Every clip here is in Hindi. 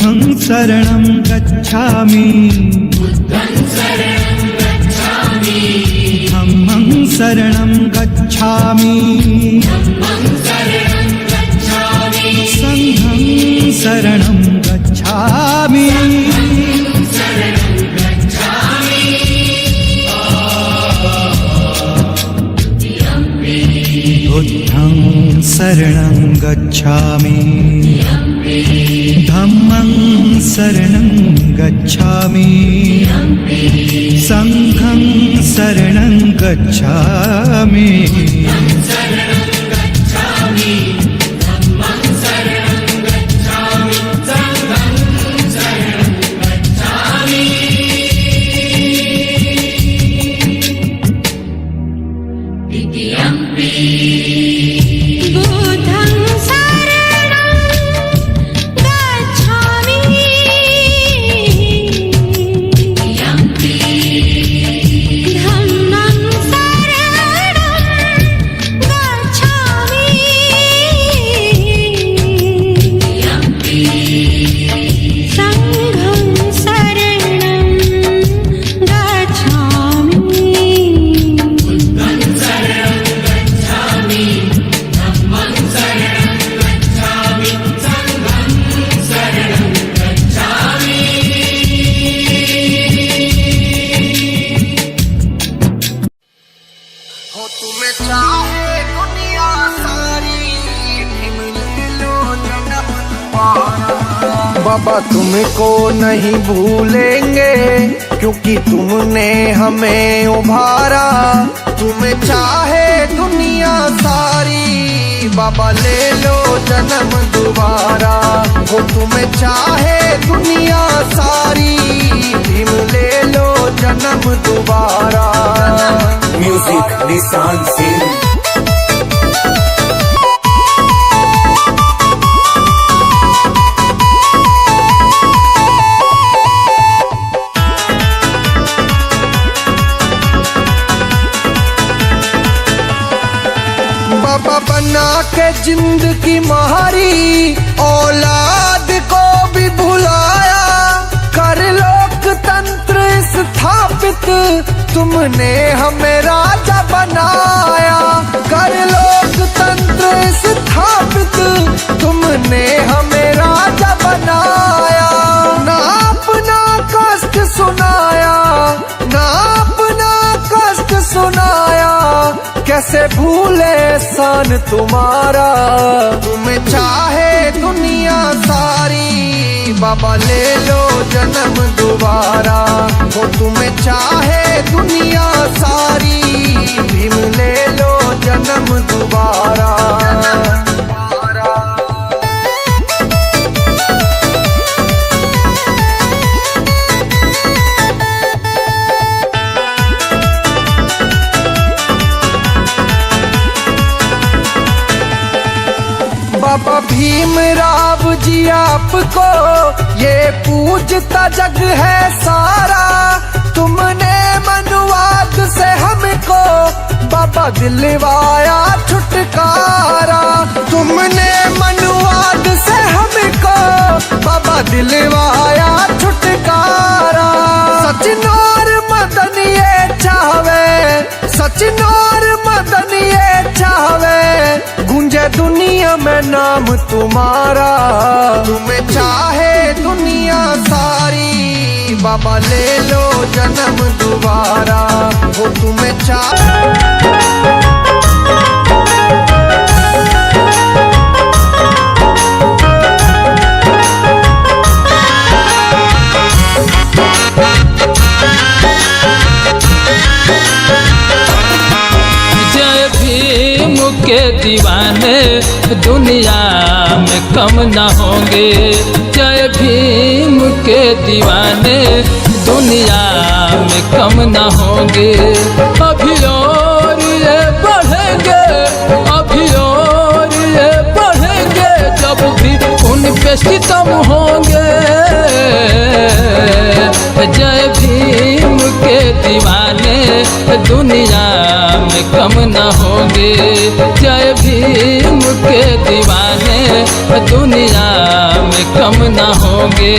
बुद्धं शरणं गच्छामि धम्मं शरणं गच्छामि संघं शरणं गच्छामि बुद्धं शरणं गच्छामि धम्मं शरणं गच्छामि संघं शरणं गच्छामि। बाबा तुमको नहीं भूलेंगे क्योंकि तुमने हमें उभारा। तुम्हें चाहे दुनिया सारी बाबा ले लो जन्म दोबारा। वो तुम्हें चाहे दुनिया सारी भीम ले लो जन्म दोबारा। म्यूजिक निशान सिंह। बाबा बना के जिंदगी मारी औलाद को भी भुलाया। कर लोकतंत्र स्थापित तुमने हमें राजा बनाया। कर लोकतंत्र स्थापित तुमने हमें राजा बनाया। ना अपना कष्ट सुनाया ना अपना कष्ट सुनाया। कैसे भूले सान तुम्हारा। तुम्हें चाहे दुनिया सारी बाबा ले लो जन्म दोबारा। वो तुम्हें चाहे दुनिया सारी भीम ले लो जन्म दोबारा। बाबा भीमराव जी आपको ये पूजता जग है सारा। तुमने मनुवाद से हमको बाबा दिलवाया छुटकारा। तुमने मनुवाद से हमको बाबा दिलवाया छुटकारा। सचिन और मदन ये चाहवे सचिन और मदन ये चाहवे गूंजे दुनिया में नाम तुम्हारा। तुम्हें चाहे दुनिया सारी बाबा ले लो जन्म दोबारा। वो तुम्हें के दीवाने दुनिया में कम न होंगे। जय भीम के दीवाने दुनिया में कम न होंगे। अभी और ये बढ़ेंगे अभी और ये बढ़ेंगे जब भी उन पे सितम होंगे। जय भीम के दीवाने दुनिया में कम न होंगे। जय भीम के दीवाने दुनिया में में कम न होंगे।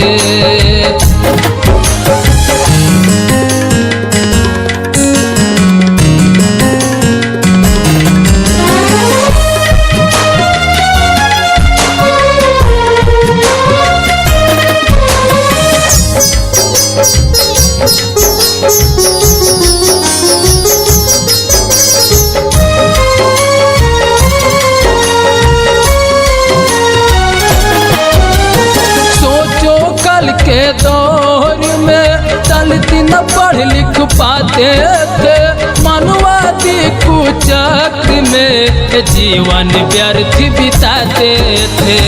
के दौर में चलती न पढ़ लिख पाते थे, मनुवादी कुचक्र में जीवन व्यर्थ बिताते थे।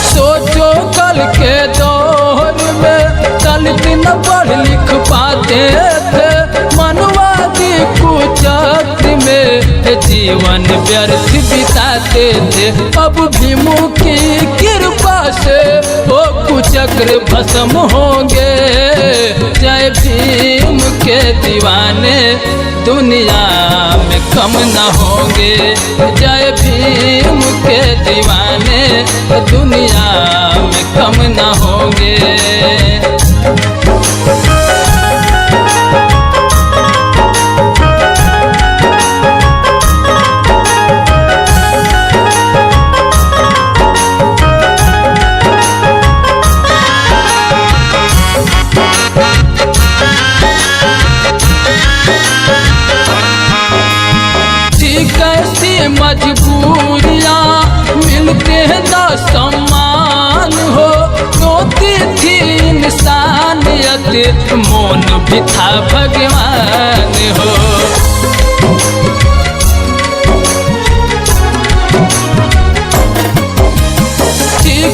सोचो कल के दौर में चलती न पढ़ लिख पाते थे, मनुवादी कुचक्र में जीवन व्यर्थ बिताते थे। अब भीमू की कृपा से वो कुचक्र भस्म होंगे। जय भीम के दीवाने दुनिया में कम न होंगे। जय भीम के दीवाने दुनिया में कम न होंगे। मजबूरियाँ मिलते हैं ना सम्मान हो, रोती थी इंसानियत मौन भी था भगवान हो।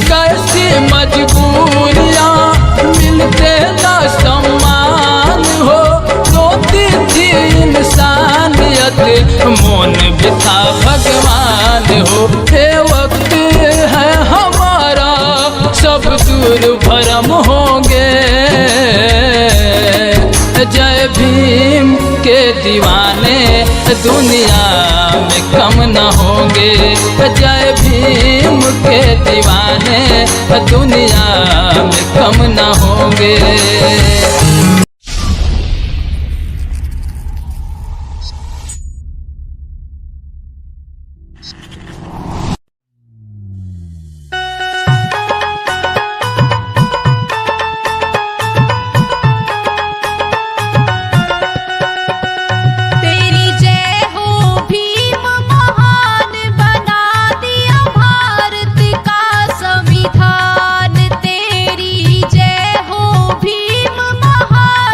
कैसी मजबूरियाँ मिलते ना सम्मान हो, रोती थी इंसानियत मौन भी था भगवान हो। ये वक्त है हमारा सब दूर भरम होंगे। जय भीम के दीवाने दुनिया में कम न होंगे। जय भीम के दीवाने दुनिया में कम न होंगे। संविधान तेरी जय हो भीम महान।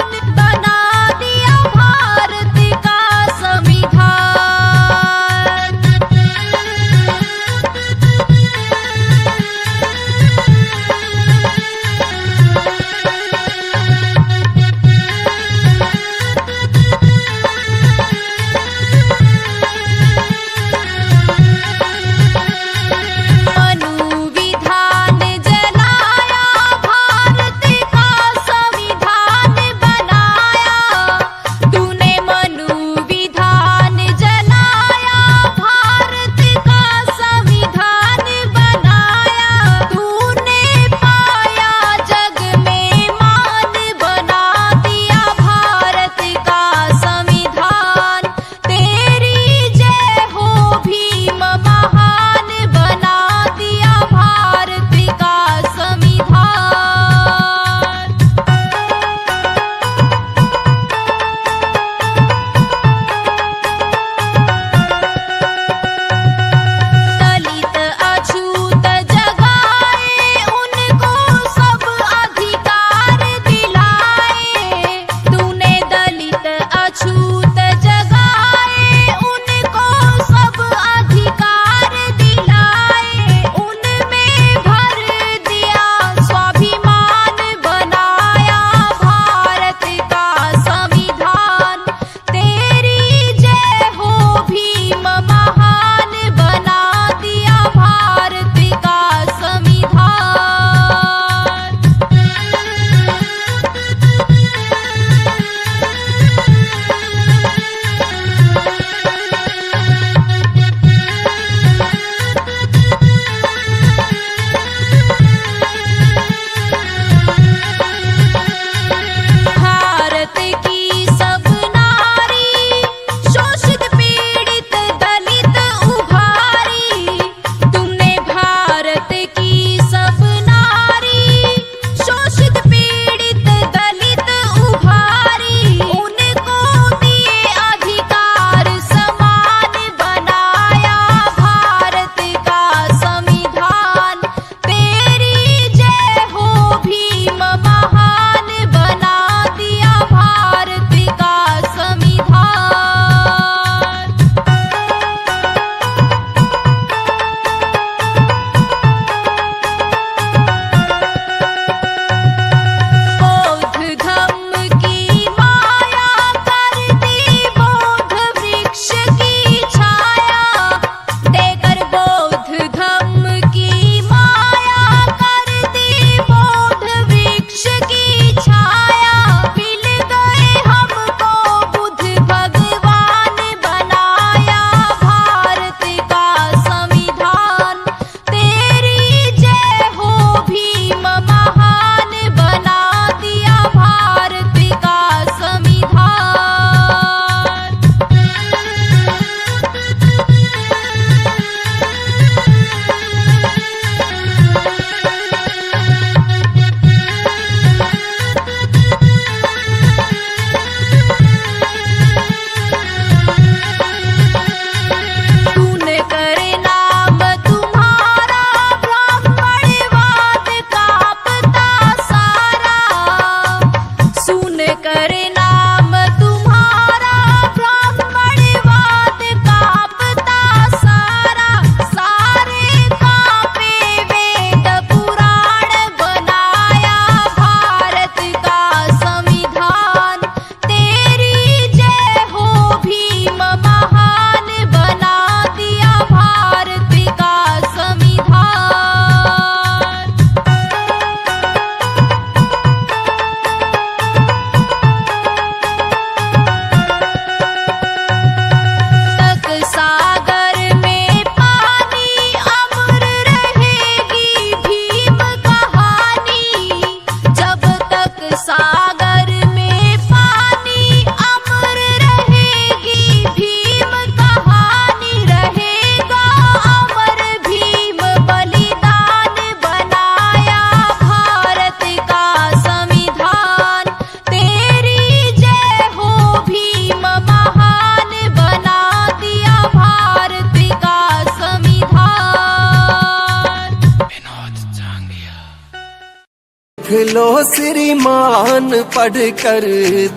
लो श्रीमान पढ़कर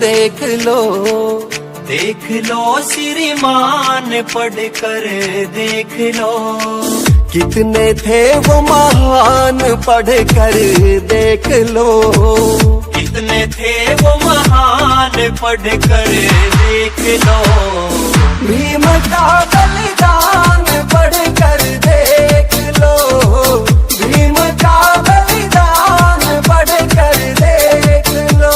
देख लो श्रीमान पढ़कर देख लो कितने थे वो महान पढ़कर देख लो कितने थे वो महान पढ़कर देख लो भीम का बलिदान पढ़कर देख लो भीम का बलिदान पढ़कर देख लो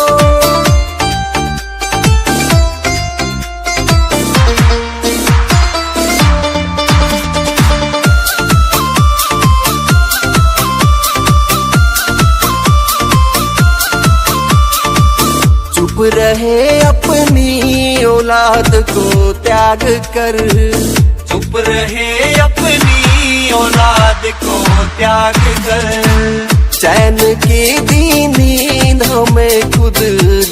चुप रहे अपनी औलाद को त्याग कर चुप रहे अपनी औलाद को त्याग कर चैन की दी नींद हमें खुद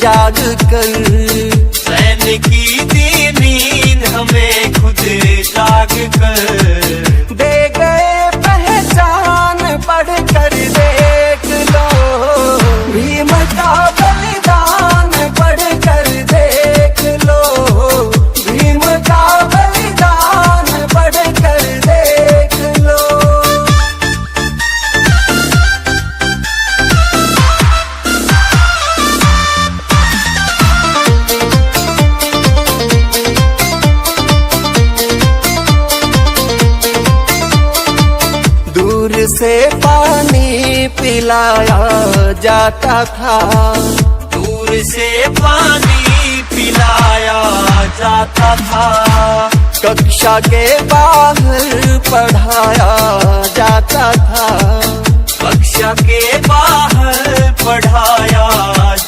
जाग कर चैन की दी नींद हमें खुद जाग कर दे गए पहचान पढ़कर देख लो भीम का बलिदान पढ़कर देख लो भीम का बलिदान पढ़कर देख लो दूर से पानी पिलाया जाता था दूर से पानी पिलाया जाता था कक्षा के बाहर पढ़ाया जाता था कक्षा के बाहर पढ़ाया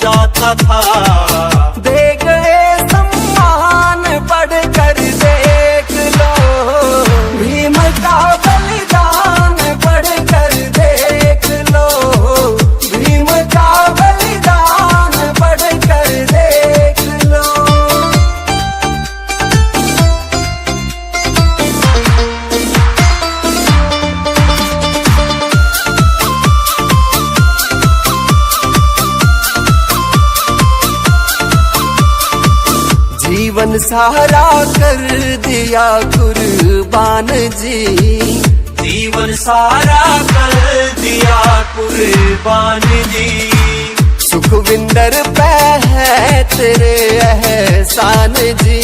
जाता था दे गए सम्मान पढ़कर देख लो भीम का बलिदान पढ़कर देख लो भीम का बलिदान पढ़कर देख लो जीवन सारा कर दिया कुर्बान जी जीवन सारा कर दिया कुर्बान जी सुखविंदर पे है तेरे एहसान जी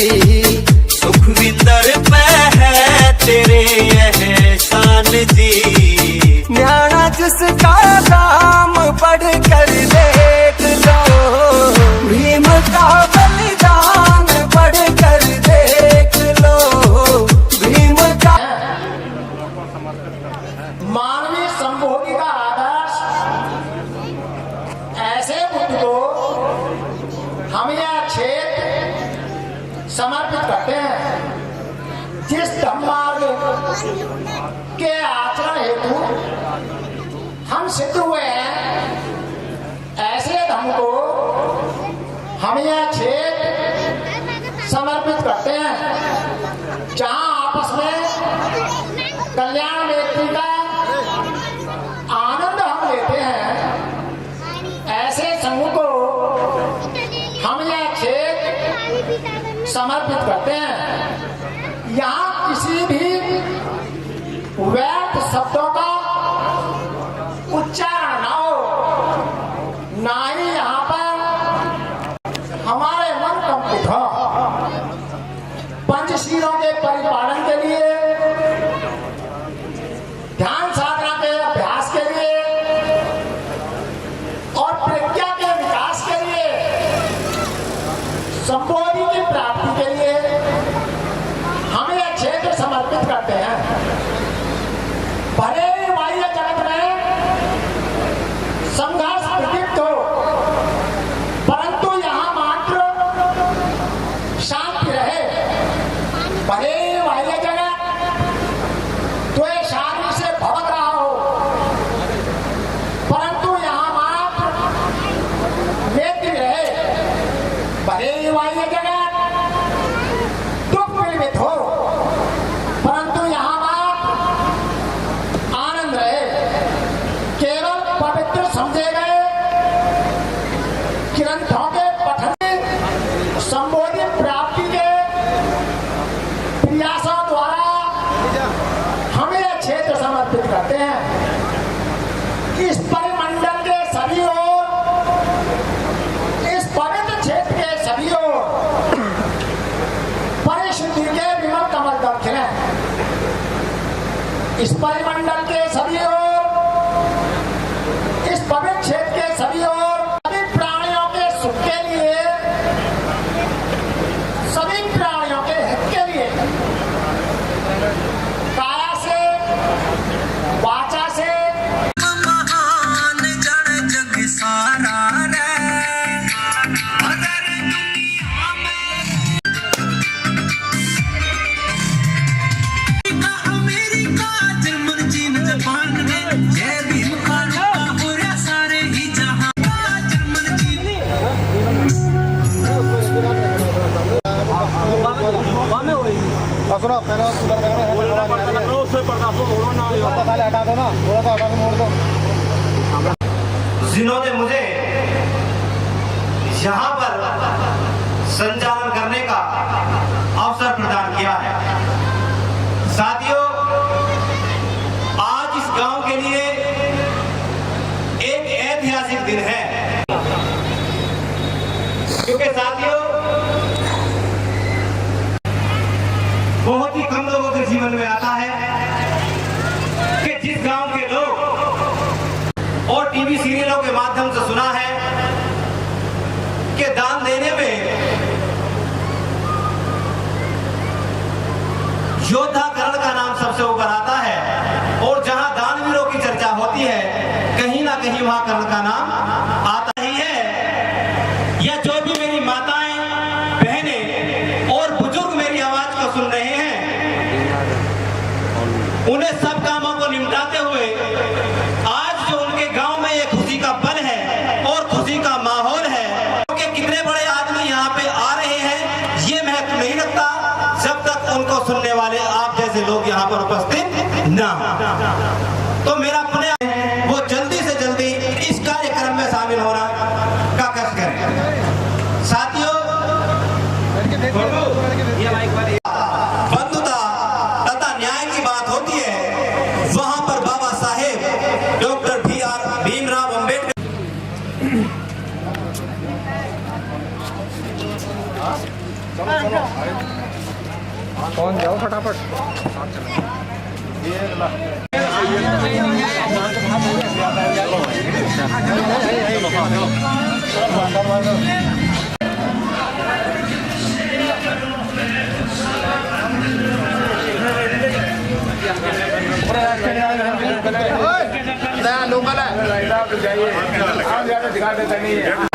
सुखविंदर पे है तेरे एहसान जी न्याणा जिसका नाम पढ़ कर देख लो भीम का बलिदान पढ़ कर देख लो भीम का मानवीय संभोगी का आदर्श ऐसे बुद्ध को हम यह क्षेत्र समर्पित करते हैं जिस धम्मार्ग के आचरण हेतु हम सिद्ध हुए हैं ऐसे धम्म को हम यह क्षेत्र समर्पित करते हैं जहां आपस में कल्याण व्यक्ति का आनंद हम लेते हैं ऐसे समूह को हम यह क्षेत्र समर्पित करते हैं यहाँ किसी भी व्यर्थ शब्दों का उच्चारण ना हो ना ही यहाँ पर हमारे हैं इस परिमंडल के सभी ओर, इस पवित्र क्षेत्र के सभी ओर परिशुद्धि के विमल कमल दल खिले। इस परिमंडल के सभी ओर, इस पवित्र क्षेत्र के सभी ओर सभी प्राणियों के सुख के लिए, सभी प्राणियों के हित के लिए काया से, वाचा से, महान जन जग सारा रे अगर दुनिया में अमेरिका जर्मन चीन जापान में जय भीम का नारा हो रहा सारे ही जहां जर्मन चीन सुनो पहले हटा दो ना, थोड़ा सा हटा के मोड़ दो। जिन्होंने मुझे यहाँ पर संचालन करने का अवसर प्रदान किया है। साथियों, आज इस गांव के लिए एक ऐतिहासिक दिन है, क्योंकि साथियों बहुत ही कम लोगों के जीवन में आता है कि जिस गांव के लोग और टीवी सीरियलों के माध्यम से सुना है कि दान देने में योद्धा करण का नाम सबसे ऊपर आता है, और जहां दानवीरों की चर्चा होती है कहीं ना कहीं वहां करण का नाम आता ही है। या जो भी मेरी माताएं, बहनें और बुजुर्ग मेरी आवाज को सुन रहे हैं, उन्हें सब कामों को निपटाते हुए आज जो उनके गांव में ये खुशी का पल है और खुशी का माहौल है, क्योंकि कितने बड़े आदमी यहाँ पे आ रहे हैं ये महत्व नहीं रखता जब तक उनको सुनने वाले आप जैसे लोग यहाँ पर उपस्थित ना हो। तो मेरा अपने वो जल्दी से जल्दी इस कार्यक्रम में शामिल होना का कष्ट करें। साथियों, बंधुता तथा न्याय की बात होती है, वहां पर बाबा साहेब डॉक्टर भीमराव अंबेडकर कौन जाओ फटाफट। लोकल है, जाइए आप ज्यादा दिखा देता नहीं है।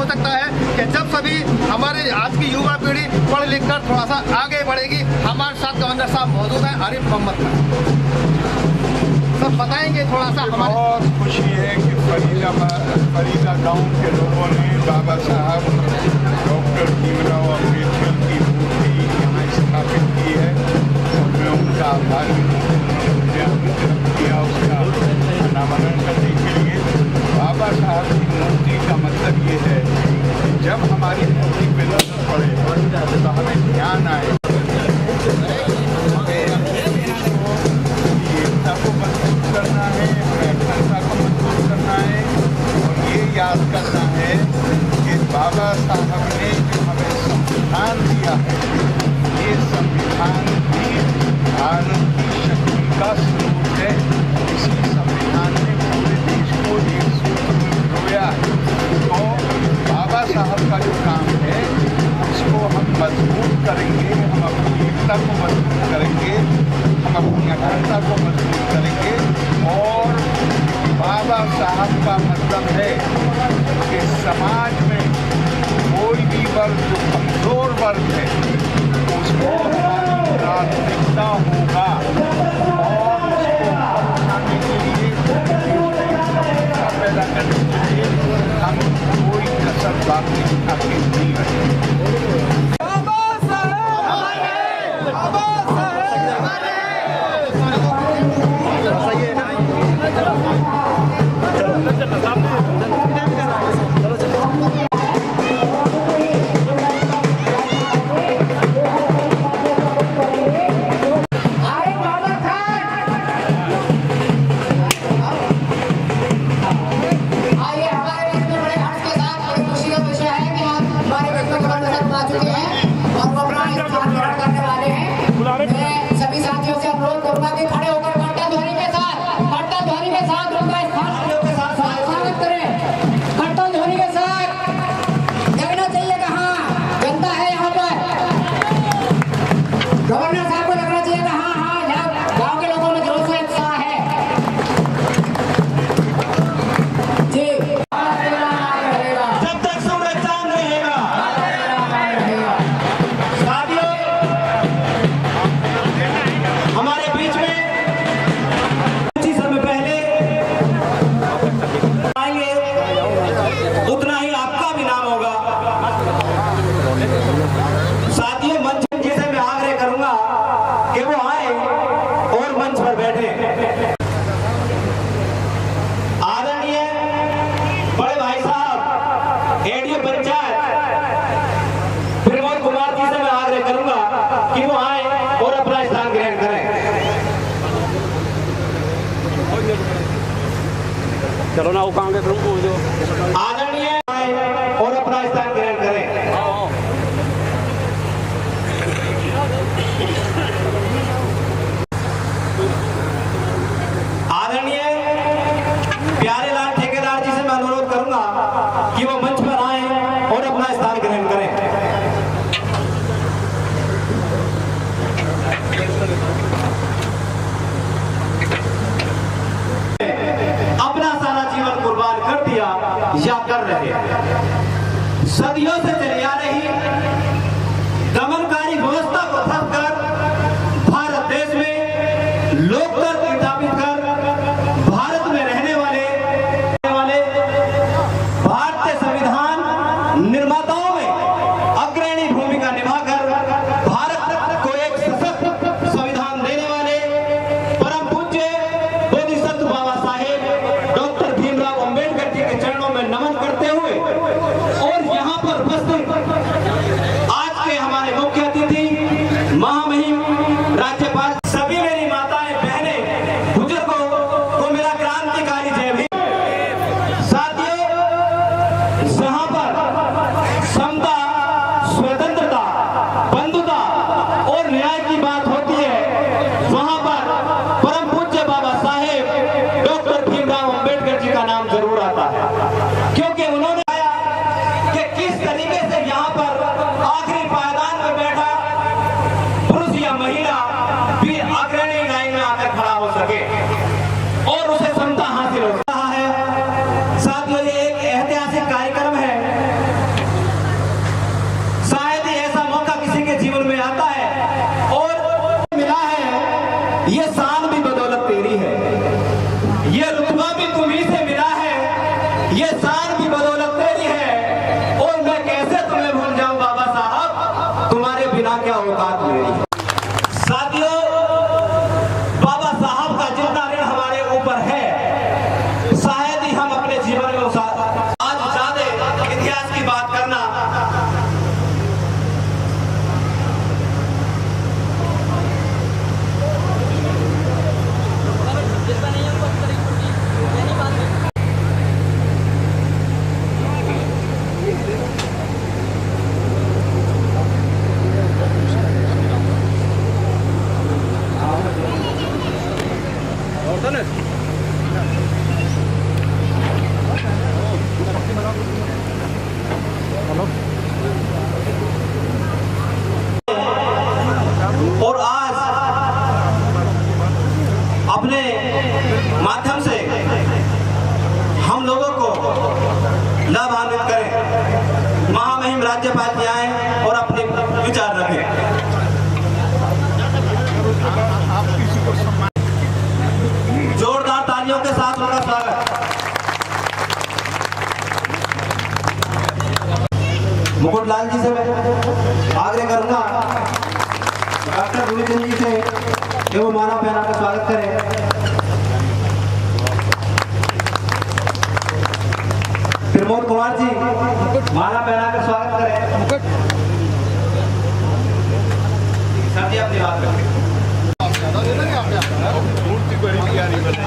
सकता है कि जब सभी हमारे आज की युवा पीढ़ी पढ़ लिख कर थोड़ा सा आगे बढ़ेगी। हमारे साथ गवर्नर साहब मौजूद हैं, आरिफ मोहम्मद सब बताएंगे थोड़ा सा। हमारे बहुत खुशी है कि फरीदा गांव के लोगों ने बाबा साहब डॉक्टर भीमराव अम्बेडकर की मूर्ति यहाँ स्थापित की है और मैं उनका आभारी हूँ। उन्होंने मुझे किया उसका अनावरण करने के लिए। बाबा साहब की मूर्ति का मतलब ये है कि जब हमारी मूर्ति पे नजर पड़े तो हमें ध्यान आए एकता को मजबूत करना है, अखंडता को मजबूत करना है और ये याद करना है कि बाबा साहब ने जो हमें संविधान दिया है, ये संविधान भी भारत की शक्ति का स्वरूप है। इसी संविधान ने पूरे देश को एक सूत्र में पिरोया है। तो बाबा साहब का जो काम है उसको हम मजबूत करेंगे, हम अपनी एकता को मजबूत करेंगे, हम अपनी अखंडता को मजबूत करेंगे। और बाबा साहब का मतलब है कि समाज में कोई भी वर्ग जो कमजोर वर्ग है उसको हमारी प्राथमिकता होगा और उसको बचाने के लिए, पैदा करने के लिए हम कोई कसर बाकी आगे नहीं रखेंगे। सभी साथियों से अनुरोध करूंगा कि खड़े होकर घंटा ध्वनि के साथ उनका स्वागत करें। घंटा ध्वनि के साथ लगना चाहिए कि हाँ जनता है यहाँ पर। गवर्नर साहब को लगना चाहिए कि हाँ हाँ गाँव के लोगों में जोश में उत्साह है जी। जब तक सूरज चांद रहेगा। हमारे बीच में कुछ समय पहले आएंगे, उतना ही आपका भी नाम होगा। साथियों, मंच जिसे मैं आग्रह करूंगा कि वो आए और मंच पर बैठे। आदरणीय बड़े भाई साहब एडीओ पंचायत प्रमोद कुमार जी से मैं आग्रह करूंगा कि वो आए और अपना स्थान ग्रहण करें। चलो ना, वो कहाँ गए जो आदरणीय आए और अपना स्थान ग्रहण करें। आदरणीय प्यारे लाल ठेकेदार जी से मैं अनुरोध करूंगा कि वो मंच पर आए और अपना स्थान ग्रहण करें। अपना सारा जीवन कुर्बान कर दिया या कर रहे हैं। सदियों से चली आ रही दमनकारी व्यवस्था को खत्म कर भारत देश में लोकतंत्र स्थापित कर भारत में रहने वाले भारतीय संविधान निर्माताओं में अग्रणी भूमिका निभाकर भारत को एक सशक्त संविधान देने वाले परम पूज्य बोधिसत्व बाबा साहेब डॉक्टर भीमराव अम्बेडकर जी के चरणों में नमन करते हुए और यहाँ पर उपस्थित माध्यम से हम लोगों को लाभान्वित करें। महामहिम राज्यपाल जी आए और अपने विचार रखें। जोरदार तालियों के साथ उनका स्वागत। मुकुटलाल जी से मैं आग्रह करूंगा डॉक्टर गुरुचंद जी से कि वो माला पहना कर स्वागत करें। प्रमोद कुमार जी माला पहना कर स्वागत करें। सर जी अपनी बात करें। मूर्ति बड़ी प्यारी बनाई।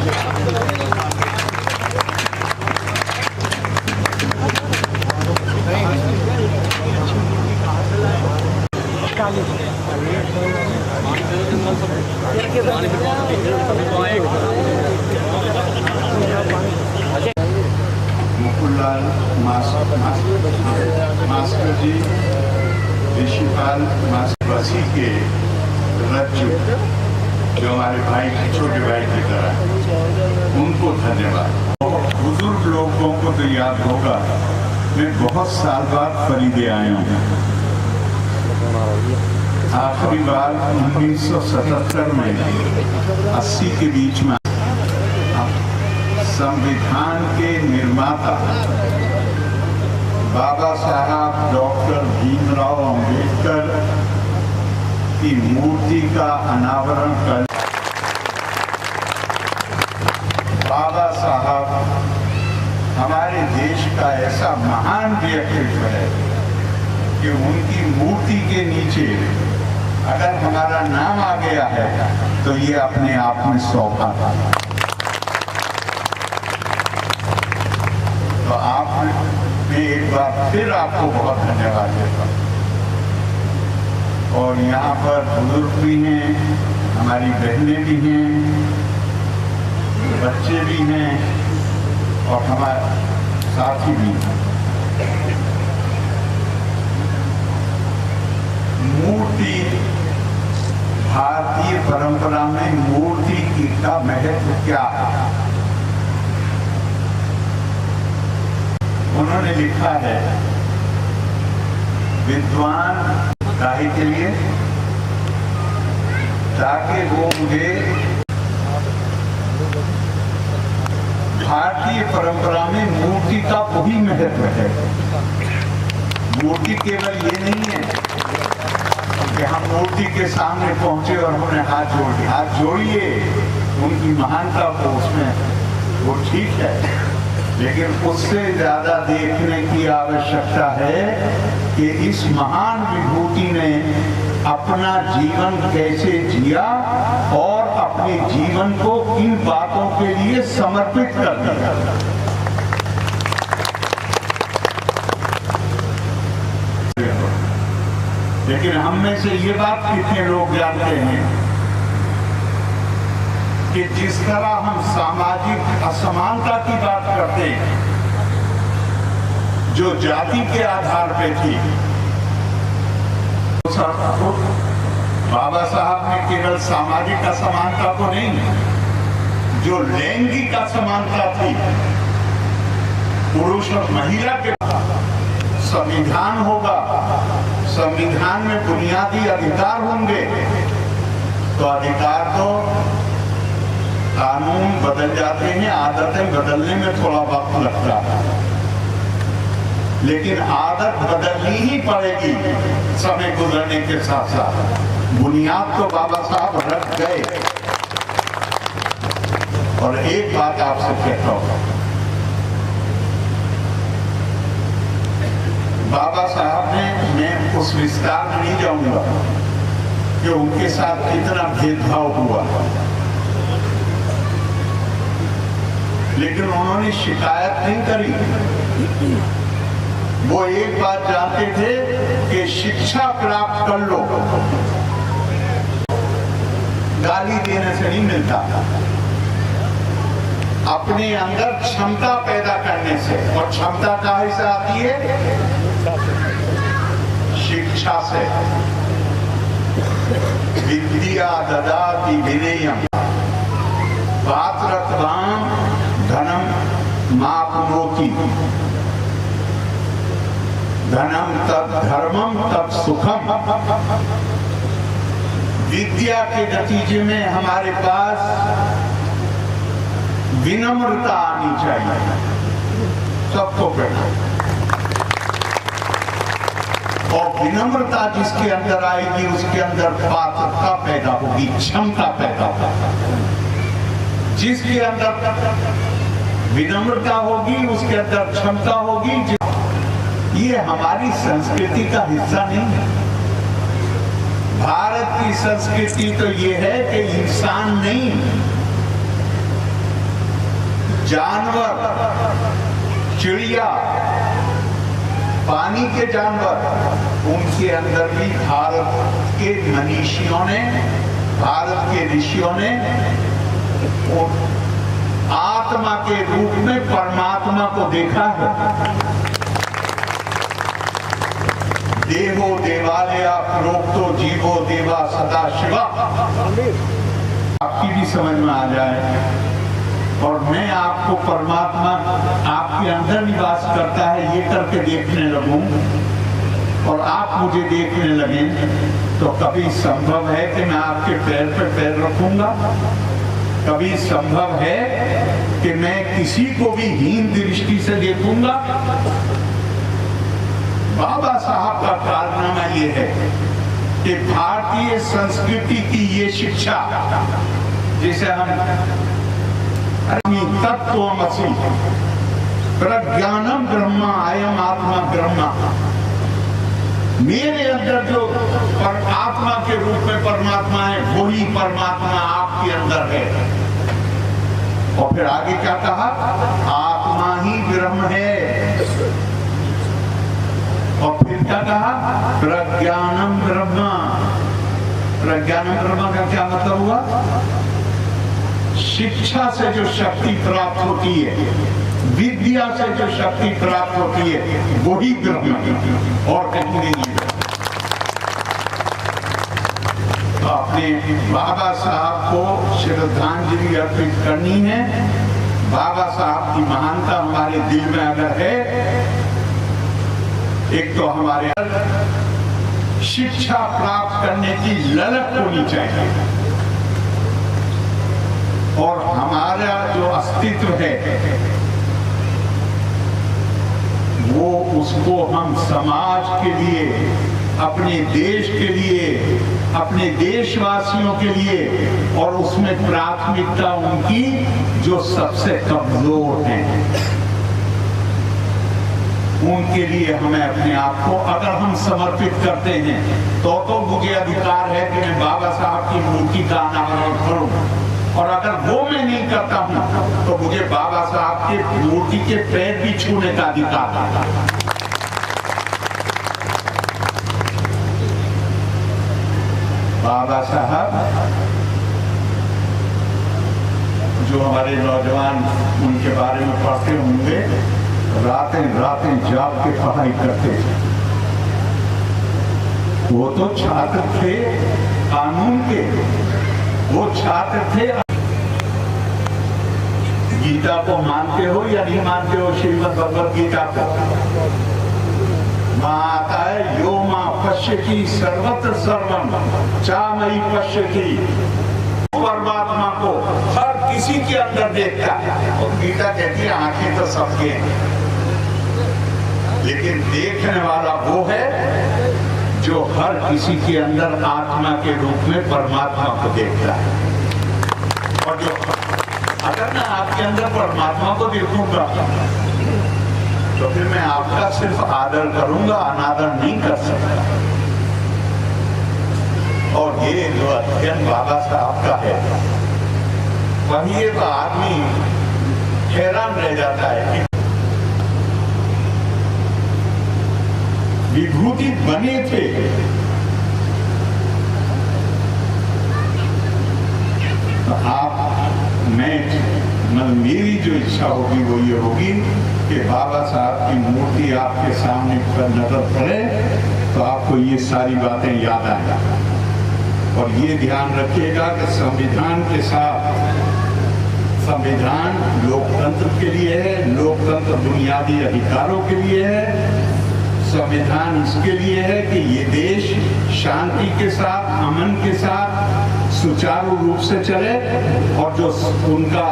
मुकुललाल मास्टर जी, ऋषिपाल मास्टर वसी के रज्जु जो हमारे भाई की छोटे भाई की तरह, उनको धन्यवाद। बुजुर्ग लोगों को तो याद होगा, मैं बहुत साल बाद फरीदे आया हूँ। आखिरी बार 1977 में 80 के बीच में संविधान के निर्माता बाबा साहब डॉक्टर भीमराव अंबेडकर की मूर्ति का अनावरण कर। बाबा साहब हमारे देश का ऐसा महान व्यक्तित्व है कि उनकी मूर्ति के नीचे अगर हमारा नाम आ गया है तो ये अपने आप में सौभाग्य था। तो आप मैं एक बार फिर आपको बहुत धन्यवाद देता हूँ। और यहाँ पर बुजुर्ग भी हैं, हमारी बहनें भी हैं, बच्चे भी हैं और हमारे साथी भी हैं। मूर्ति, भारतीय परंपरा में मूर्ति का महत्व क्या है? उन्होंने लिखा है, विद्वान काहे के लिए? ताकि वो मुझे भारतीय परंपरा में मूर्ति का वही महत्व है। मूर्ति केवल ये नहीं है कि हम मूर्ति के सामने पहुंचे और हमने हाथ जोड़ दिया। हाथ जोड़िए, उनकी महानता को उसमें वो ठीक है, लेकिन उससे ज्यादा देखने की आवश्यकता है कि इस महान विभूति ने अपना जीवन कैसे जिया और अपने जीवन को इन बातों के लिए समर्पित कर दिया। लेकिन हम में से ये बात कितने लोग जानते हैं कि जिस तरह हम सामाजिक असमानता की बात करते हैं, जो जाति के आधार पे थी, बाबा साहब ने केवल सामाजिक असमानता को नहीं, जो लैंगिक असमानता थी, पुरुष और महिला के संविधान होगा, संविधान में बुनियादी अधिकार होंगे, तो अधिकार तो कानून बदल जाते हैं, आदतें बदलने में थोड़ा वक्त लगता है, लेकिन आदत बदलनी ही पड़ेगी समय गुजरने के साथ साथ। बुनियाद तो बाबा साहब रख गए। और एक बात आपसे कहता हूं, बाबा साहब ने, मैं उस विस्तार में नहीं जाऊंगा कि उनके साथ कितना भेदभाव हुआ, लेकिन उन्होंने शिकायत नहीं करी। वो एक बात जानते थे कि शिक्षा प्राप्त कर लो, गाली देने से नहीं मिलता, अपने अंदर क्षमता पैदा करने से। और क्षमता कहाँ से आती है? शिक्षा से। विद्या ददाति विनयम, पात्रत्वां धनम माप्नोति, धनम तत् धर्मम तत् सुखम। विद्या के नतीजे में हमारे पास विनम्रता आनी चाहिए, सबको पहले। और विनम्रता जिसके अंदर आएगी उसके अंदर पात्रता पैदा होगी, क्षमता पैदा होगी। जिसके अंदर विनम्रता होगी उसके अंदर क्षमता होगी। ये हमारी संस्कृति का हिस्सा नहीं है। भारत की संस्कृति तो ये है कि इंसान नहीं, जानवर, चिड़िया, पानी के जानवर, उनके अंदर भी भारत के मनीषियों ने, भारत के ऋषियों ने आत्मा के रूप में परमात्मा को देखा है। देवो देवालया प्रोक्तो जीवो देवा सदा शिवा। आपकी भी समझ में आ जाए और मैं आपको परमात्मा आपके अंदर निवास करता है ये करके देखने लगूं और आप मुझे देखने लगे, तो कभी संभव है कि मैं आपके पैर पे पैर रखूंगा? कभी संभव है कि मैं किसी को भी हीन दृष्टि से देखूंगा? बाबा साहब का कारनामा ये है कि भारतीय संस्कृति की ये शिक्षा, जिसे हम तत्वमसि प्रज्ञानम ब्रह्मा अयम आत्मा ब्रह्मा, मेरे अंदर जो आत्मा के रूप में परमात्मा है वही परमात्मा आपके अंदर है। और फिर आगे क्या कहा? आत्मा ही ब्रह्म है। और फिर क्या कहा? प्रज्ञानम ब्रह्मा। प्रज्ञानम ब्रह्मा का क्या मतलब हुआ? शिक्षा से जो शक्ति प्राप्त होती है, विद्या से जो शक्ति प्राप्त होती है वही ब्रह्म है और कहीं नहीं है। तो अपने बाबा साहब को श्रद्धांजलि अर्पित करनी है। बाबा साहब की महानता हमारे दिल में अगर है, एक तो हमारे शिक्षा प्राप्त करने की ललक होनी चाहिए और हमारा जो अस्तित्व है वो उसको हम समाज के लिए, अपने देश के लिए, अपने देशवासियों के लिए, और उसमें प्राथमिकता उनकी जो सबसे कमजोर हैं उनके लिए हमें अपने आप को अगर हम समर्पित करते हैं तो मुझे अधिकार है कि मैं बाबा साहब की मूर्ति का अनावरण करूं। और अगर वो मैं नहीं करता हूं तो मुझे बाबा साहब के मूर्ति के पैर भी छूने का अधिकार है। बाबा साहब जो हमारे नौजवान उनके बारे में पढ़ते होंगे, रातें रातें जाग के पढ़ाई करते थे। वो तो छात्र थे कानून के, वो छात्र थे। गीता को मानते हो या नहीं मानते हो? श्रीमद् भगवद गीता को मां आता है यो मां पश्यति सर्वत्र सर्वम चामयि पश्यति। परमात्मा को हर किसी के अंदर देखता है। और गीता कहती है आंखें तो सबके हैं, लेकिन देखने वाला वो है जो हर किसी के अंदर आत्मा के रूप में परमात्मा को देखता है। और जो अगर मैं आपके अंदर परमात्मा को देखूंगा तो फिर मैं आपका सिर्फ आदर करूंगा, अनादर नहीं कर सकता। और ये जो अध्ययन बाबा साहब का है, वही तो आदमी हैरान रह जाता है कि विभूति बने थे, तो मेरी जो इच्छा होगी वो ये होगी कि बाबा साहब की मूर्ति आपके सामने पर नजर पड़े तो आपको ये सारी बातें याद आए। और ये ध्यान रखिएगा कि संविधान के साथ संविधान लोकतंत्र के लिए है, लोकतंत्र बुनियादी अधिकारों के लिए है। संविधान इसके लिए है कि ये देश शांति के साथ, अमन के साथ सुचारू रूप से चले, और जो उनका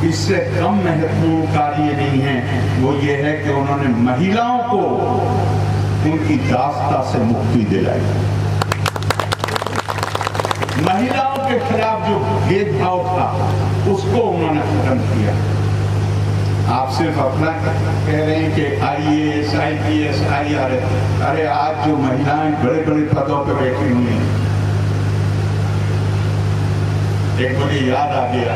इससे कम महत्वपूर्ण कार्य नहीं है वो ये है कि उन्होंने महिलाओं को उनकी दासता से मुक्ति दिलाई। महिलाओं के खिलाफ जो भेदभाव था उसको उन्होंने खत्म किया। आप सिर्फ अपना कह रहे हैं कि IAS, IPS, IRS, अरे आज जो महिलाएं बड़े बड़े पदों पर बैठी हुई हैं, एक मुझे याद आ गया,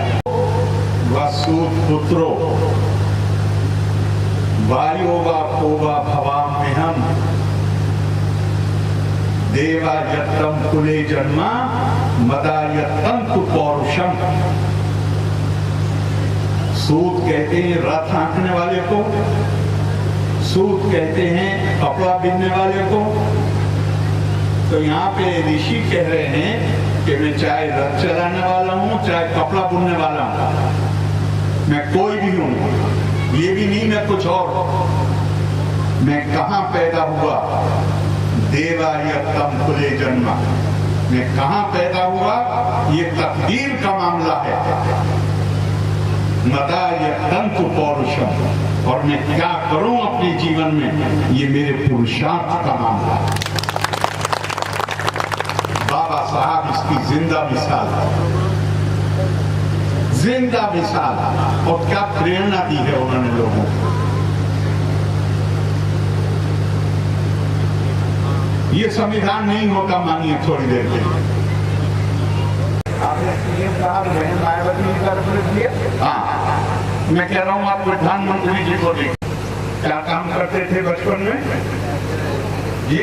वसुत पुत्रो वायोवा कोवा भवाम्यहम् देवा यत्तम कुले जन्मा मदा यत्तम तु पौरुषम। सूत कहते हैं रथ हाँकने वाले को, सूत कहते हैं कपड़ा बिनने वाले को। तो यहाँ पे ऋषि कह रहे हैं कि मैं चाहे रथ चलाने वाला हूँ, चाहे कपड़ा बुनने वाला हूँ, मैं कोई भी हूँ, ये भी नहीं मैं कुछ और। मैं कहाँ पैदा हुआ, देवा यत्तम कुले जन्मा, मैं कहाँ पैदा हुआ ये तकदीर का मामला है। मदा यत्तम तु पौरुषम, और मैं क्या करूं अपने जीवन में ये मेरे पुरुषार्थ का मामला है। बाबा साहब इसकी जिंदा मिसाल, जिंदा मिसाल, और क्या प्रेरणा दी है उन्होंने लोगों को। ये संविधान नहीं होता, मानिए थोड़ी देर के लिए आपने सीएम साहब बहन मायावती जी का रेफरेंस दिया। हाँ, मैं कह रहा हूँ आप प्रधानमंत्री जी को देखिए, क्या काम करते थे बचपन में जी।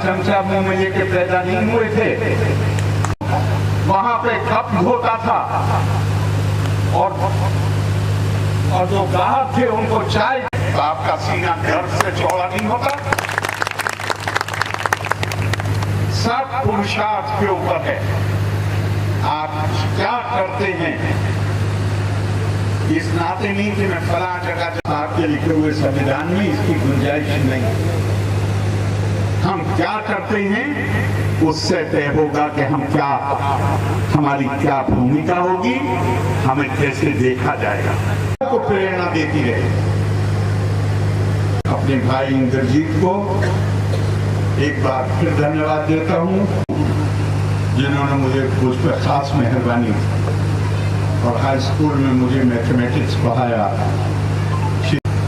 चमचा मुंह में लेके पैदा नहीं हुए थे, वहां पे कप धोता था, और जो ग्राहक थे उनको चाय। तो आपका सीना गर्व से चौड़ा नहीं होता। सब पुरुषार्थ के ऊपर है, आप क्या करते हैं। इस नाते नहीं कि मैं फला जगह आपके लिखे हुए संविधान में इसकी गुंजाइश नहीं। हम क्या करते हैं उससे तय होगा कि हम क्या, हमारी क्या भूमिका होगी, हमें कैसे देखा जाएगा। को प्रेरणा देती रहे। अपने भाई इंद्रजीत को एक बार फिर धन्यवाद देता हूं, जिन्होंने मुझे मुझ पर खास मेहरबानी और हाई स्कूल में मुझे मैथमेटिक्स पढ़ाया।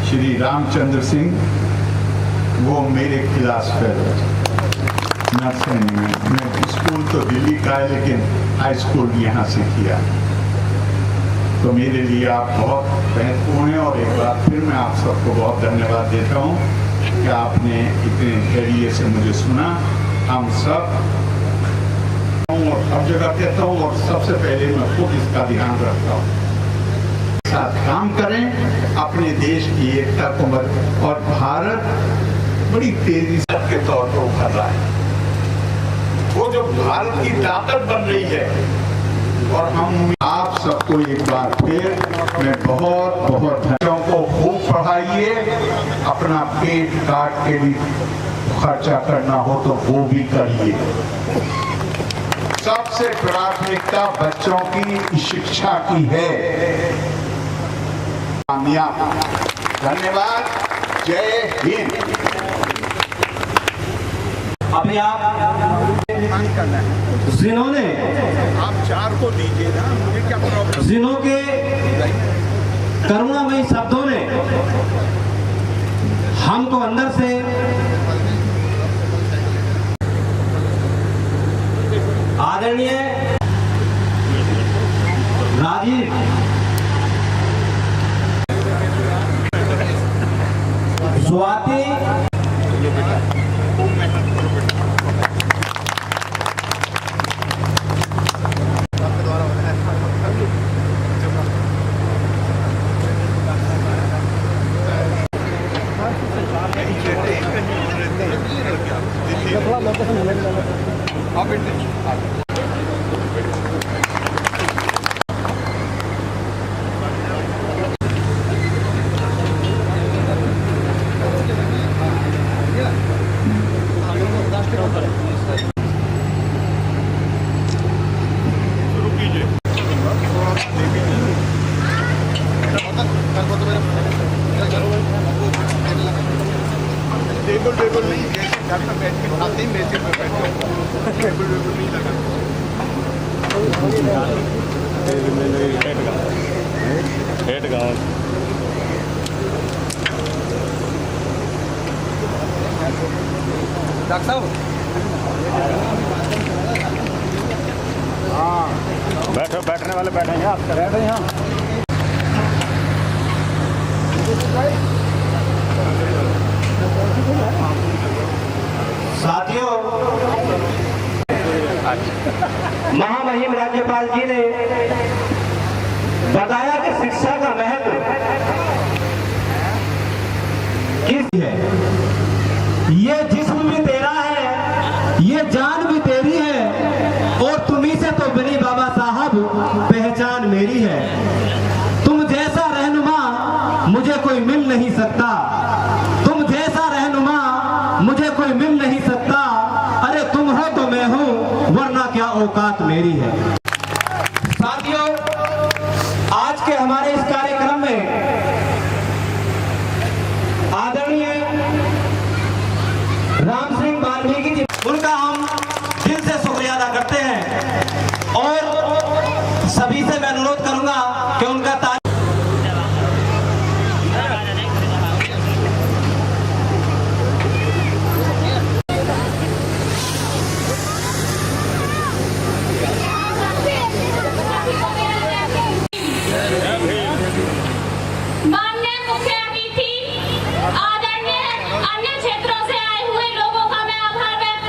श्री रामचंद्र सिंह, वो मेरे क्लास फेलो नर्सरी में। मैं स्कूल तो दिल्ली का है लेकिन हाई स्कूल भी यहाँ से किया। तो मेरे लिए आप बहुत महत्वपूर्ण हैं, और एक बार फिर मैं आप सबको बहुत धन्यवाद देता हूँ कि आपने इतने धैर्य से मुझे सुना। हम सब और हर जगह कहता हूँ, और सबसे पहले मैं खुद इसका ध्यान रखता हूँ, साथ काम करें अपने देश की एकता को। और भारत बड़ी तेजी से के तौर पर उभर रहा है। वो जो भारत की ताकत बन रही है, और हम आप सबको एक बार फिर मैं बहुत बहुत बच्चों को खूब पढ़ाइए। अपना पेट काट के भी खर्चा करना हो तो वो भी करिए। सबसे प्राथमिकता बच्चों की शिक्षा की है। कामयाब। धन्यवाद। जय हिंद। अभी आप जिन्होंने आप 4 को दीजिए ना, मुझे क्या प्रॉब्लम। जिनों के करुणामयी शब्दों ने हमको अंदर से आदरणीय राजीव स्वाति कल को तो टेबल नहीं, जैसे घर में बैठ के खाते ही मेज पे बैठ के टेबल नहीं लगा। डॉक्टर साहब बैठो, बैठने वाले बैठेंगे, आप बैठे यहाँ। साथियों, महामहिम राज्यपाल जी ने बताया कि शिक्षा का महत्व किस है। ये जिस्म भी तेरा है, ये जान भी तेरी है, और तुम्ही से तो बनी बाबा साहब पहचान मेरी है। तुम जैसा रहनुमा मुझे कोई मिल नहीं सकता, तुम जैसा रहनुमा मुझे कोई मिल नहीं सकता। अरे तुम हो तो मैं हूं, वरना क्या औकात मेरी है। साथियों, आज के हमारे इस कार्यक्रम में आदरणीय राम सिंह वाल्मीकि जी, उनका हम दिल से शुक्रिया अदा करते हैं, और सभी से मैं अनुरोध करूंगा कि उनका माननीय मुख्य अतिथि, आदरणीय अन्य क्षेत्रों से आए हुए लोगों का मैं आभार व्यक्त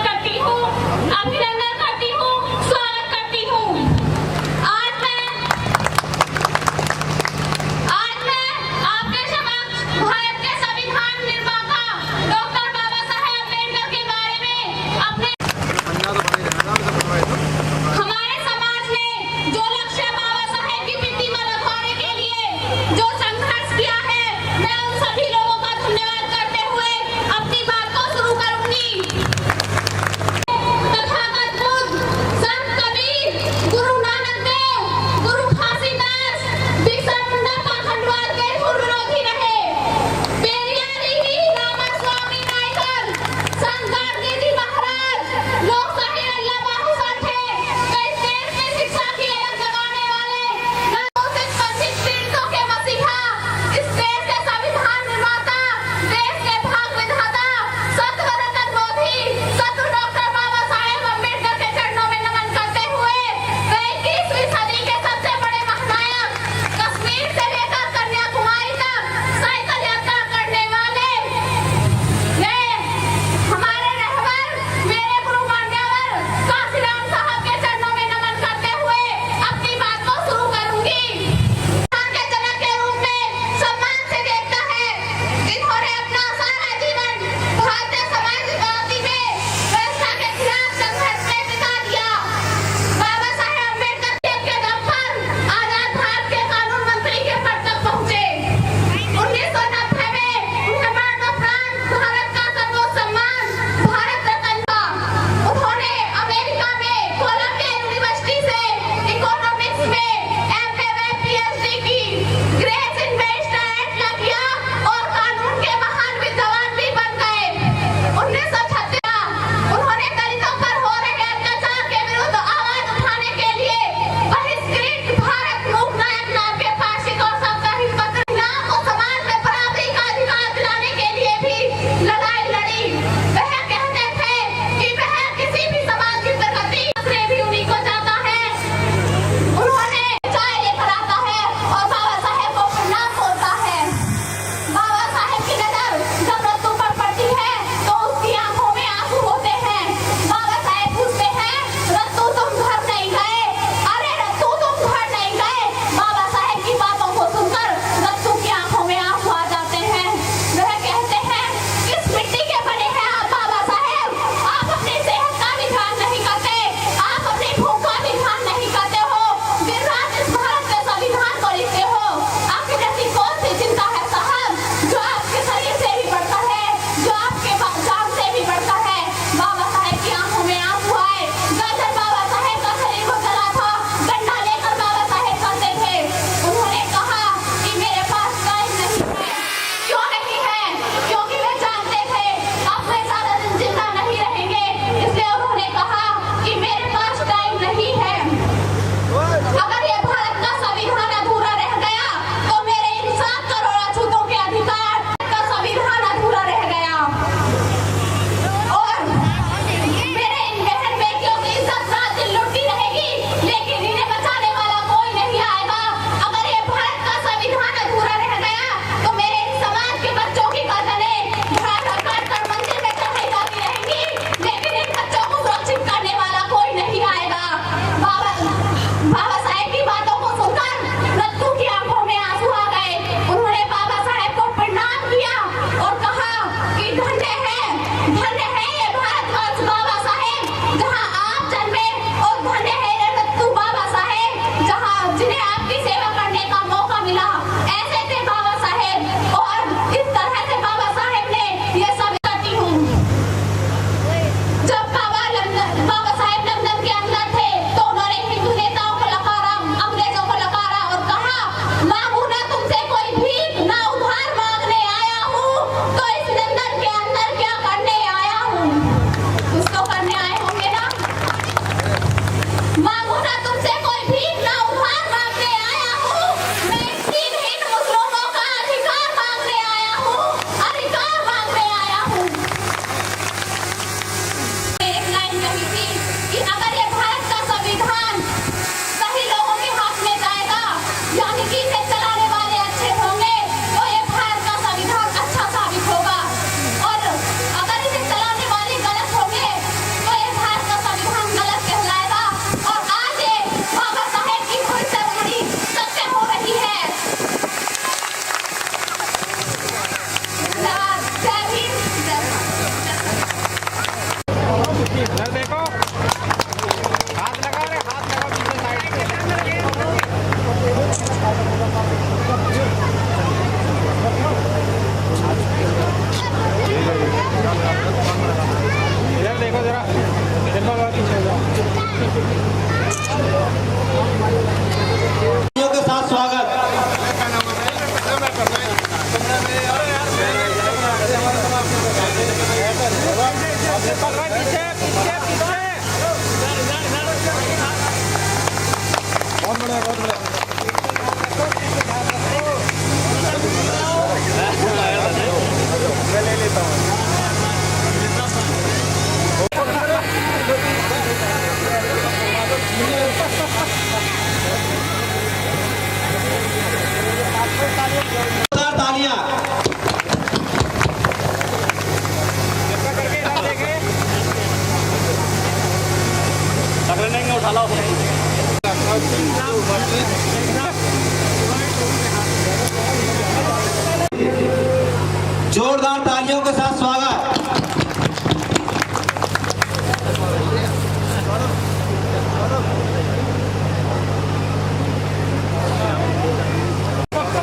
के साथ स्वागत।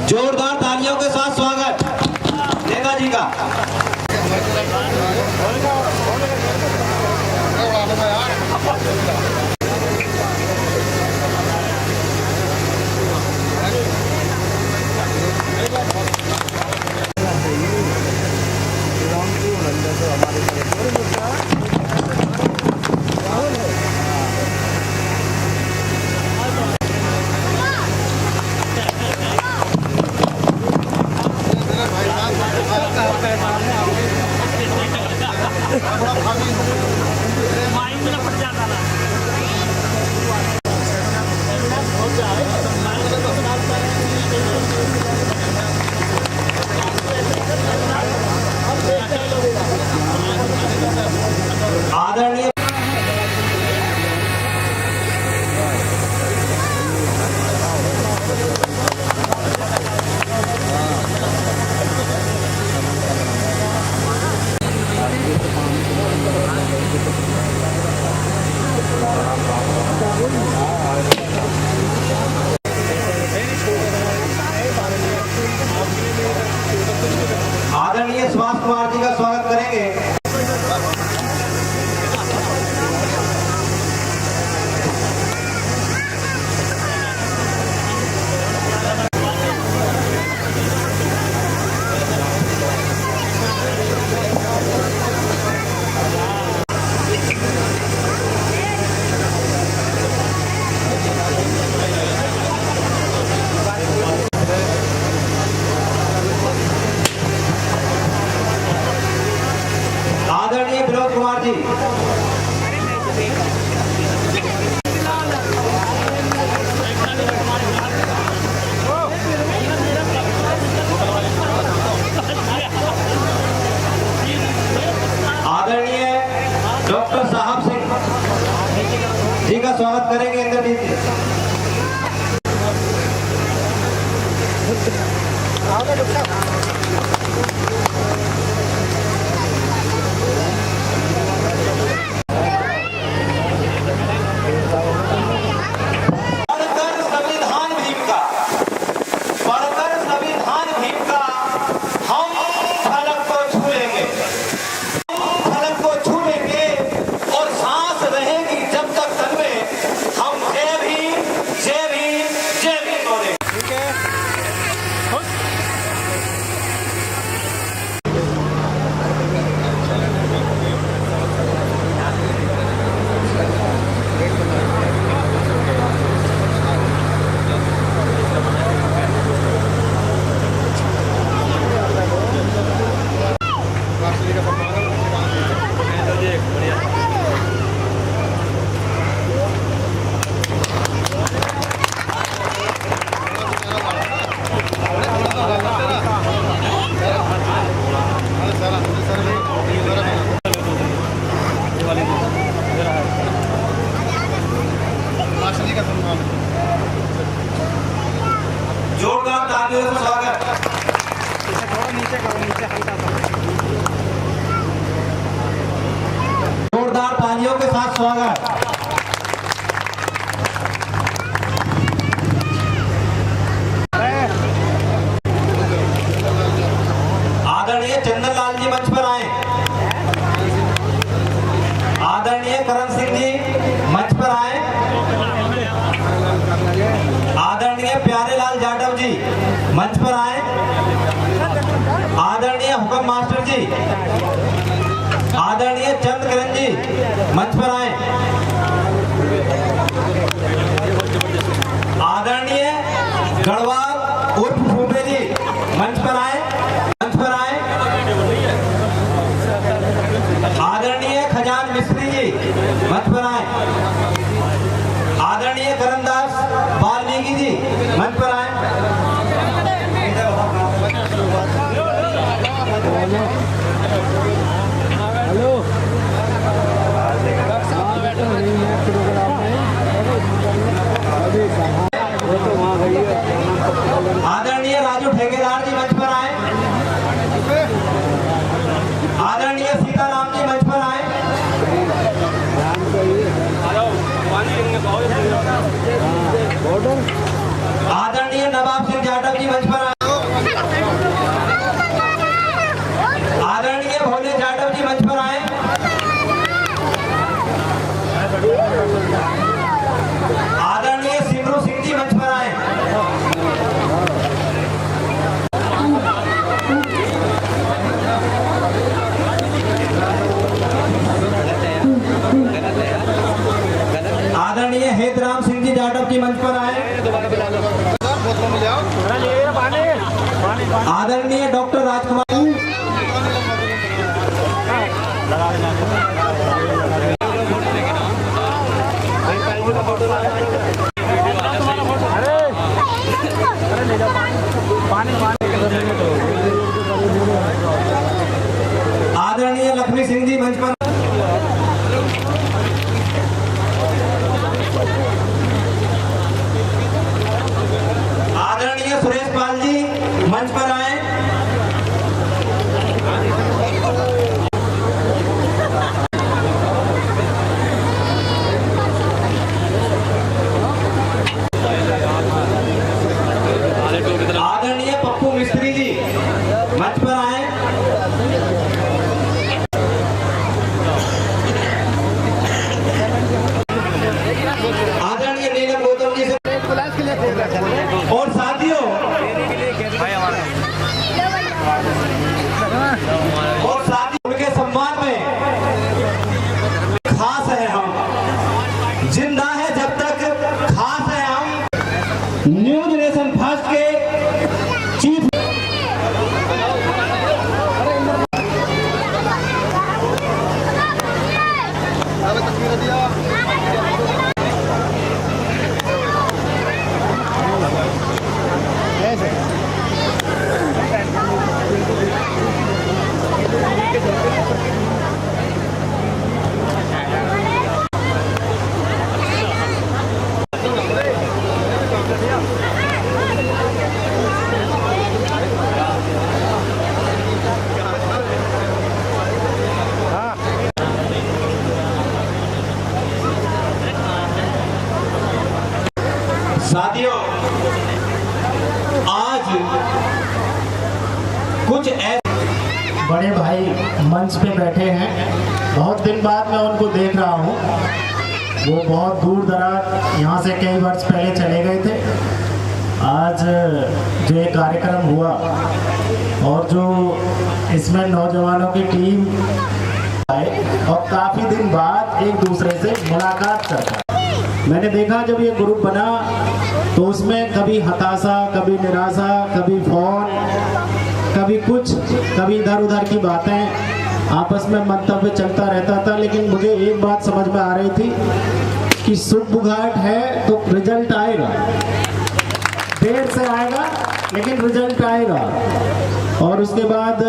जोरदार तालियों के साथ स्वागत नेता जी का। आदरणीय आदरणीय सुभाष कुमार जी का स्वागत करेंगे। आदरणीय विनोद कुमार जी। आदरणीय डॉक्टर साहब सिंह जी का स्वागत करेंगे इंद्रजीत जी। जोरदार तालियों से स्वागत। जोरदार तालियों के साथ स्वागत। आदरणीय चंद्रलाल जी मंच पर आए। आदरणीय करण सिंह जी मंच पर आए। आदरणीय प्यारेलाल जाटव जी मंच पर आए। आदरणीय हुक्म मास्टर जी, आदरणीय चंद्रकरण जी मंच पर आए। आदरणीय गढ़वाल उर्फ फूबे जी मंच पर आए। आदरणीय खजान मिस्त्री जी मंच पर आए। आदरणीय करनदास वाल्मीकि जी मंच पर आए। आदरणीय राजू ठेकेदार जी मंच पर आए। आदरणीय डॉक्टर राजकुमार आदरणीय लक्ष्मी सिंह जी मंच पर। आदरणीय सुरेश पाल जी मंच पर आए। आदरणीय पप्पू मिस्त्री जी मंच पर आए। आदरणीय नीलम गौतम जी से और साथियों उनके सम्मान में खास है हम, जिंदा है जब तक खास है हम। न्यू जनरेशन फर्स्ट के चीफ साथियों, आज कुछ बड़े भाई मंच पे बैठे हैं। बहुत दिन बाद मैं उनको देख रहा हूँ। वो बहुत दूर दराज यहाँ से कई वर्ष पहले चले गए थे। आज जो ये कार्यक्रम हुआ और जो इसमें नौजवानों की टीम आए और काफ़ी दिन बाद एक दूसरे से मुलाकात करता, मैंने देखा जब ये ग्रुप बना तो उसमें कभी हताशा, कभी निराशा, कभी फोन, कभी कुछ, कभी इधर उधर की बातें, आपस में मंतव्य चलता रहता था। लेकिन मुझे एक बात समझ में आ रही थी कि सुबह है तो रिजल्ट आएगा, देर से आएगा लेकिन रिजल्ट आएगा। और उसके बाद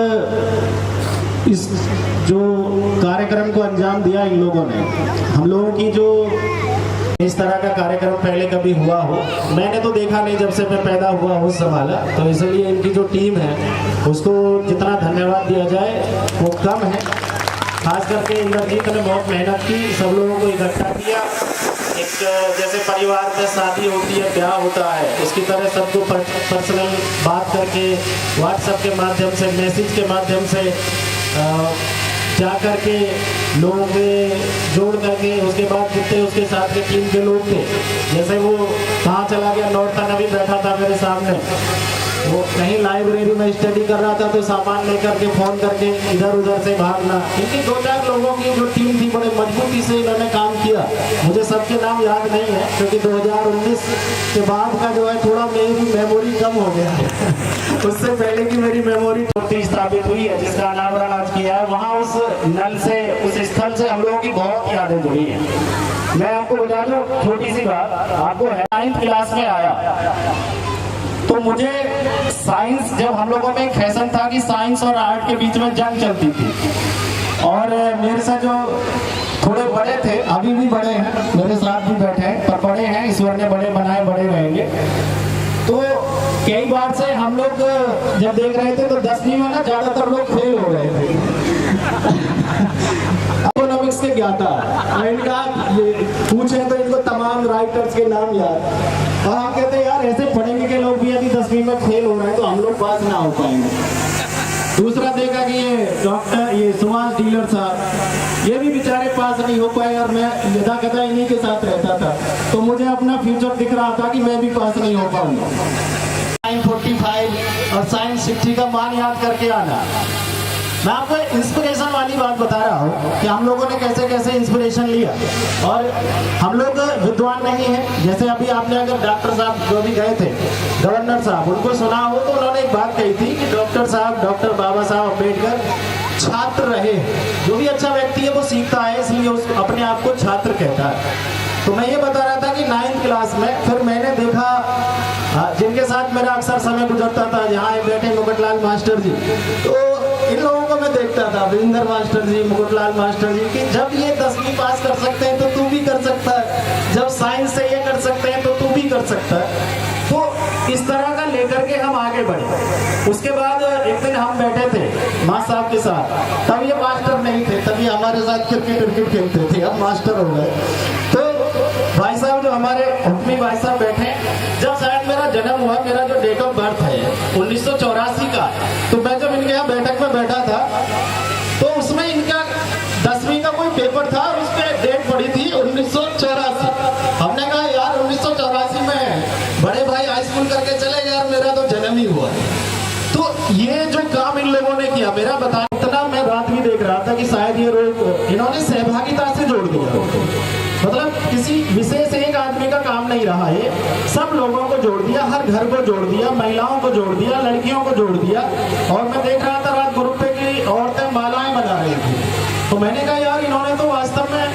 इस जो कार्यक्रम को अंजाम दिया इन लोगों ने, हम लोगों की जो इस तरह का कार्यक्रम पहले कभी हुआ हो मैंने तो देखा नहीं जब से मैं पैदा हुआ हूँ संभाला। तो इसलिए इनकी जो टीम है उसको जितना धन्यवाद दिया जाए वो कम है। खास करके इंद्रजीत ने बहुत मेहनत की, सब लोगों को इकट्ठा किया। एक जैसे परिवार में शादी होती है, ब्याह होता है, उसकी तरह सबको पर्सनल बात करके व्हाट्सएप के माध्यम से, मैसेज के माध्यम से जा करके लोगों के जोड़ करके उसके बाद जितने उसके साथ के टीम के लोग थे, जैसे वो कहाँ चला गया, नौरतन अभी बैठा था मेरे सामने, वो कहीं लाइब्रेरी में स्टडी कर रहा था तो सामान लेकर के फ़ोन करके इधर उधर से भागना। क्योंकि 2-4 लोगों की जो टीम थी बड़े मजबूती से इन्होंने काम किया। मुझे सबके नाम याद नहीं है क्योंकि 2019 के बाद का जो है थोड़ा मेरी मेमोरी कम हो गया उससे पहले की मेरी मेमोरी थोड़ी स्थापित हुई है जिसका अनावरण आज किया है। वहाँ उस नल से, उस स्थल से हम लोगों की बहुत यादें जुड़ी हैं। मैं आपको बता दूँ छोटी सी बात, आपको 9th क्लास में आया तो मुझे साइंस, जब हम लोगों में एक फैशन था कि साइंस और आर्ट के बीच में जंग चलती थी, और मेरे साथ जो थोड़े बड़े थे, अभी भी बड़े हैं, मेरे साथ भी बैठे हैं, पर बड़े हैं, ईश्वर ने बड़े बनाए, बड़े रहेंगे। तो कई बार से हम लोग जब देख रहे थे तो 10वीं में ना ज्यादातर लोग फेल हो रहे थे इकोनॉमिक्स के ज्ञाता, इनका ये पूछे तो इनको तमाम राइटर्स के नाम याद, और हम कहते हैं यार ऐसे पढ़े लिखे लोग भी यदि 10वीं में फेल हो रहे हैं तो हम लोग पास ना हो पाएंगे। दूसरा देखा कि ये डॉक्टर, ये सुभाष डीलर साहब, ये भी बेचारे पास नहीं हो पाए और मैं यदा कदा इन्हीं के साथ रहता था, तो मुझे अपना फ्यूचर दिख रहा था कि मैं भी पास नहीं हो पाऊंगा। 945 और साइंस 60 का मान याद करके आना। मैं आपको इंस्पिरेशन वाली बात बता रहा हूँ कि हम लोगों ने कैसे कैसे इंस्पिरेशन लिया, और हम लोग विद्वान नहीं हैं। जैसे अभी आपने अगर डॉक्टर साहब जो भी गए थे, गवर्नर साहब, उनको सुना हो तो उन्होंने एक बात कही थी डॉक्टर साहब डॉक्टर बाबा साहब अम्बेडकर छात्र रहे। जो भी अच्छा व्यक्ति है वो सीखता है, इसलिए उस अपने आप को छात्र कहता है। तो मैं ये बता रहा था कि 9th क्लास में फिर मैंने देखा जिनके साथ मेरा अक्सर समय गुजरता था, यहाँ बैठे मुकुटलाल मास्टर जी, तो इन लोगों को मैं देखता था, विजेंद्र मास्टर जी, मुकुटलाल मास्टर जी, कि जब ये 10वीं पास कर सकते हैं तो तू भी कर सकता है, जब साइंस से ये कर सकते हैं तो तू भी कर सकता है। तो इस तरह का लेकर के हम आगे बढ़े। उसके बाद एक दिन हम बैठे थे माँ साहब के साथ, तब ये मास्टर नहीं थे, तभी हमारे साथ क्रिकेट खेलते थे, अब मास्टर हो गए। तो भाई साहब जो हमारे हुक्मी भाई साहब बैठे, जब शायद मेरा जन्म हुआ, मेरा जो डेट ऑफ बर्थ है 1984 का, तो मैं जब इनके यहाँ बैठक में बैठा था तो उसमें इनका 10वीं का कोई पेपर था और उस पर डेट पड़ी थी 1984। हमने कहा यार 1984 में बड़े भाई हाई स्कूल करके चले गए, यार मेरा तो जन्म ही हुआ। तो ये जो काम इन लोगों ने किया, मेरा बता इतना, मैं रात भी देख रहा था कि शायद ये लोग इन्होंने सहभागिता से जोड़ दिया, मतलब किसी विशेष एक आदमी का काम नहीं रहा, ये सब लोगों को जोड़ दिया, हर घर को जोड़ दिया, महिलाओं को जोड़ दिया, लड़कियों को जोड़ दिया। और मैं देख रहा था रात ग्रुप पे कि औरतें मालाएं बना रही थी, तो मैंने कहा यार इन्होंने तो वास्तव में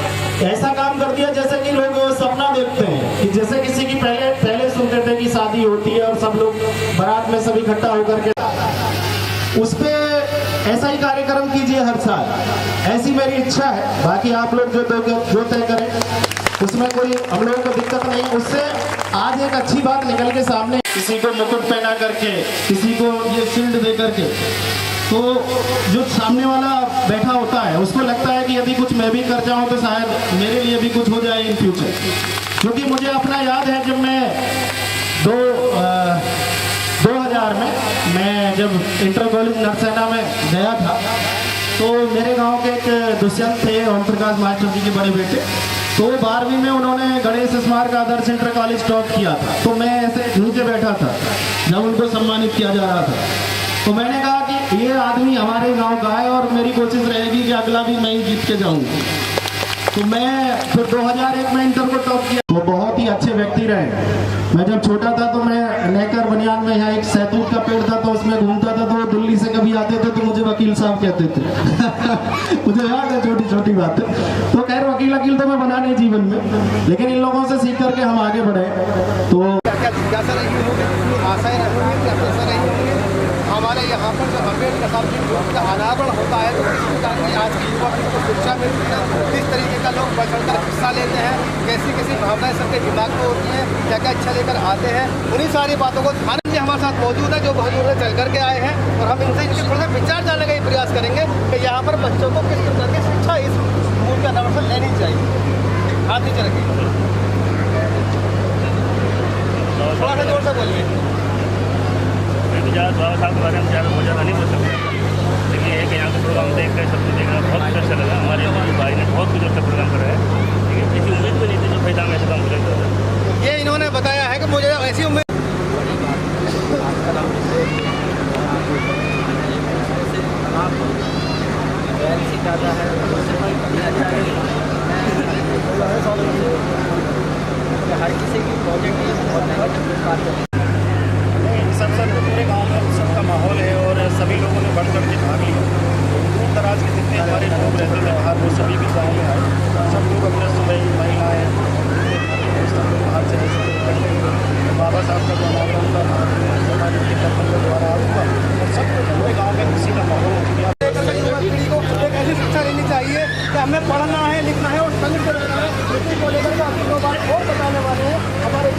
ऐसा काम कर दिया जैसे कि लोग सपना देखते हैं, कि जैसे किसी की पहले सुनते थे कि शादी होती है और सब लोग बारात में सब इकट्ठा होकर के, उस पे ऐसा ही कार्यक्रम कीजिए हर साल, ऐसी मेरी इच्छा है। बाकी आप लोग जो तय करें उसमें कोई हम लोगों को दिक्कत नहीं। उससे आज एक अच्छी बात निकल के सामने, किसी को मुकुट पहना करके, किसी को ये शील्ड दे करके, तो जो सामने वाला बैठा होता है उसको लगता है कि यदि कुछ मैं भी कर जाऊं तो शायद मेरे लिए भी कुछ हो जाए इन फ्यूचर। क्योंकि मुझे अपना याद है जब मैं 2000 में मैं जब इंटर कॉलेज नरसेना में गया था, तो मेरे गांव के एक दुष्यंत थे ओम प्रकाश मास्टर जी के बड़े बेटे, तो 12वीं में उन्होंने गणेश स्मारक आदर्श इंटर कॉलेज टॉप किया था। तो मैं ऐसे नीचे बैठा था जब उनको सम्मानित किया जा रहा था, तो मैंने कहा कि ये आदमी हमारे गांव का है और मेरी कोशिश रहेगी कि अगला भी मैं ही जीत के जाऊंगा। तो मैं फिर 2001 में इंटर को टॉप किया। वो बहुत ही अच्छे व्यक्ति रहे। मैं जब छोटा था तो मैं नेकर बनियान में यहाँ एक सैतूत का पेड़ था, तो उसमें घूमता था, तो दिल्ली से कभी आते थे तो मुझे वकील साहब कहते थे। मुझे याद है छोटी छोटी बातें। तो खैर वकील तो मैं बना नहीं जीवन में, लेकिन इन लोगों से सीख करके हम आगे बढ़े। तो हमारे यहाँ पर जो अम्बेडकर साहब जी का अनावरण होता है तो इस प्रकार की आज की युवा पीढ़ी को शिक्षा मिलती है, किस तरीके का लोग बढ़ चढ़कर हिस्सा लेते हैं, कैसी कैसी भावनाएं सबके दिमाग में होती हैं, क्या क्या इच्छा लेकर आते हैं, उन्हीं सारी बातों को ध्यान में हमारे साथ मौजूद है जो बहुत दूर से चल करके आए हैं। और हम इनसे इनके थोड़ा सा विचार जानने का ही प्रयास करेंगे कि यहाँ पर बच्चों को किस प्रकार की शिक्षा इस मूल के अनावरण से लेनी चाहिए। हाथ नीचे रखिए, थोड़ा सा जोर से बोलिए। बाबा साहब के बारे में ज़्यादा मुझे नहीं बोल सकते, लेकिन ये कि यहाँ का प्रोग्राम देख कर सब कुछ देखना बहुत अच्छा लगा। हमारे भाई ने बहुत कुछ अच्छा प्रोग्राम कराया, लेकिन किसी उम्मीद भी नहीं थी जो फायदा में ऐसा काम करेंगे। ये इन्होंने बताया है कि मुझे ऐसी उम्मीद हर किसी की प्रोजेक्ट सब पूरे गांव में उत्सव का माहौल है और सभी लोगों ने बढ़ चढ़ के भाग लिया। दूर दराज के जितने हमारे लोग रहते थे बाहर, वो सभी भी गाँव में आए। सब लोग अपने सुबह महिलाएँ सब लोग बाहर से बाबा साहब का जो अनावरण था हमारे द्वारा हुआ, और सब पूरे गाँव में खुशी का माहौल हो गया। पीढ़ी को एक ऐसी शिक्षा लेनी चाहिए कि हमें पढ़ना है, लिखना है और संघ से रहना है। इसी को लेकर के आपकी दो बात और बताने वाले हैं हमारे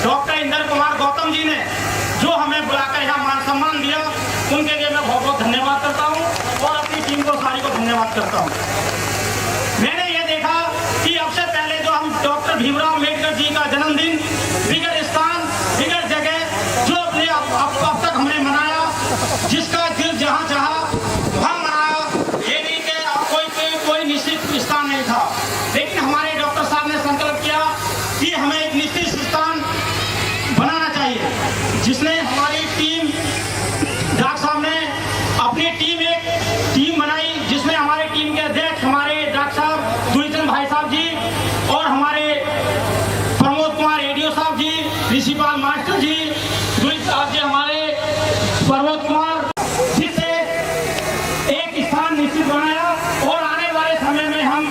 डॉक्टर इंद्र कुमार गौतम जी ने जो हमें बुलाकर यहाँ मान सम्मान दिया, उनके लिए मैं करता हूँ। मैंने ये देखा कि अब से पहले जो हम डॉक्टर भीमराव अम्बेडकर जी का जन्मदिन बिगड़ स्थान बिगड़ जगह जो अपने अब तक हमने मनाया, जिसका दिल जहाँ चाहा वहाँ मनाया, ये नहीं कि कोई निश्चित स्थान नहीं था। लेकिन हमारे डॉक्टर साहब ने संकल्प किया कि हमें एक निश्चित स्थान बनाना चाहिए, जिसने हमारी टीम डॉक्टर साहब ने अपनी एक टीम बनाई, जिसमें हमारे टीम के अध्यक्ष हमारे डॉक्टर साहब दुईचंद भाई साहब जी और हमारे प्रमोद कुमार रेडियो साहब जी, ऋषिपाल मास्टर जी, साहब जी हमारे प्रमोद कुमार, जिसे एक स्थान निश्चित बनाया। और आने वाले समय में हम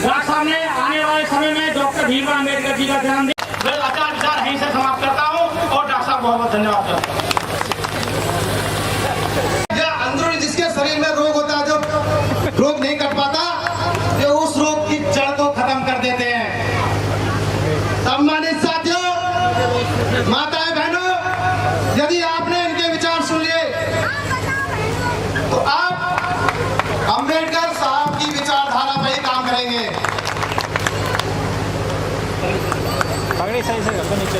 डॉक्टर साहब ने आने वाले समय में डॉक्टर भीमराव अम्बेडकर जी का जन्मदिन आचार विचार यहीं से समाप्त करता हूँ और डॉक्टर साहब बहुत बहुत धन्यवाद करता हूँ। अंदरूनी जिसके शरीर में रोग होता है, जो रोग नहीं कट पाता, ये उस रोग की जड़ को खत्म कर देते हैं। सम्मानित साथियों, माताएं बहनों, यदि आपने इनके विचार सुन लिए तो आप अंबेडकर साहब की विचारधारा पर ही काम करेंगे। सही से नीचे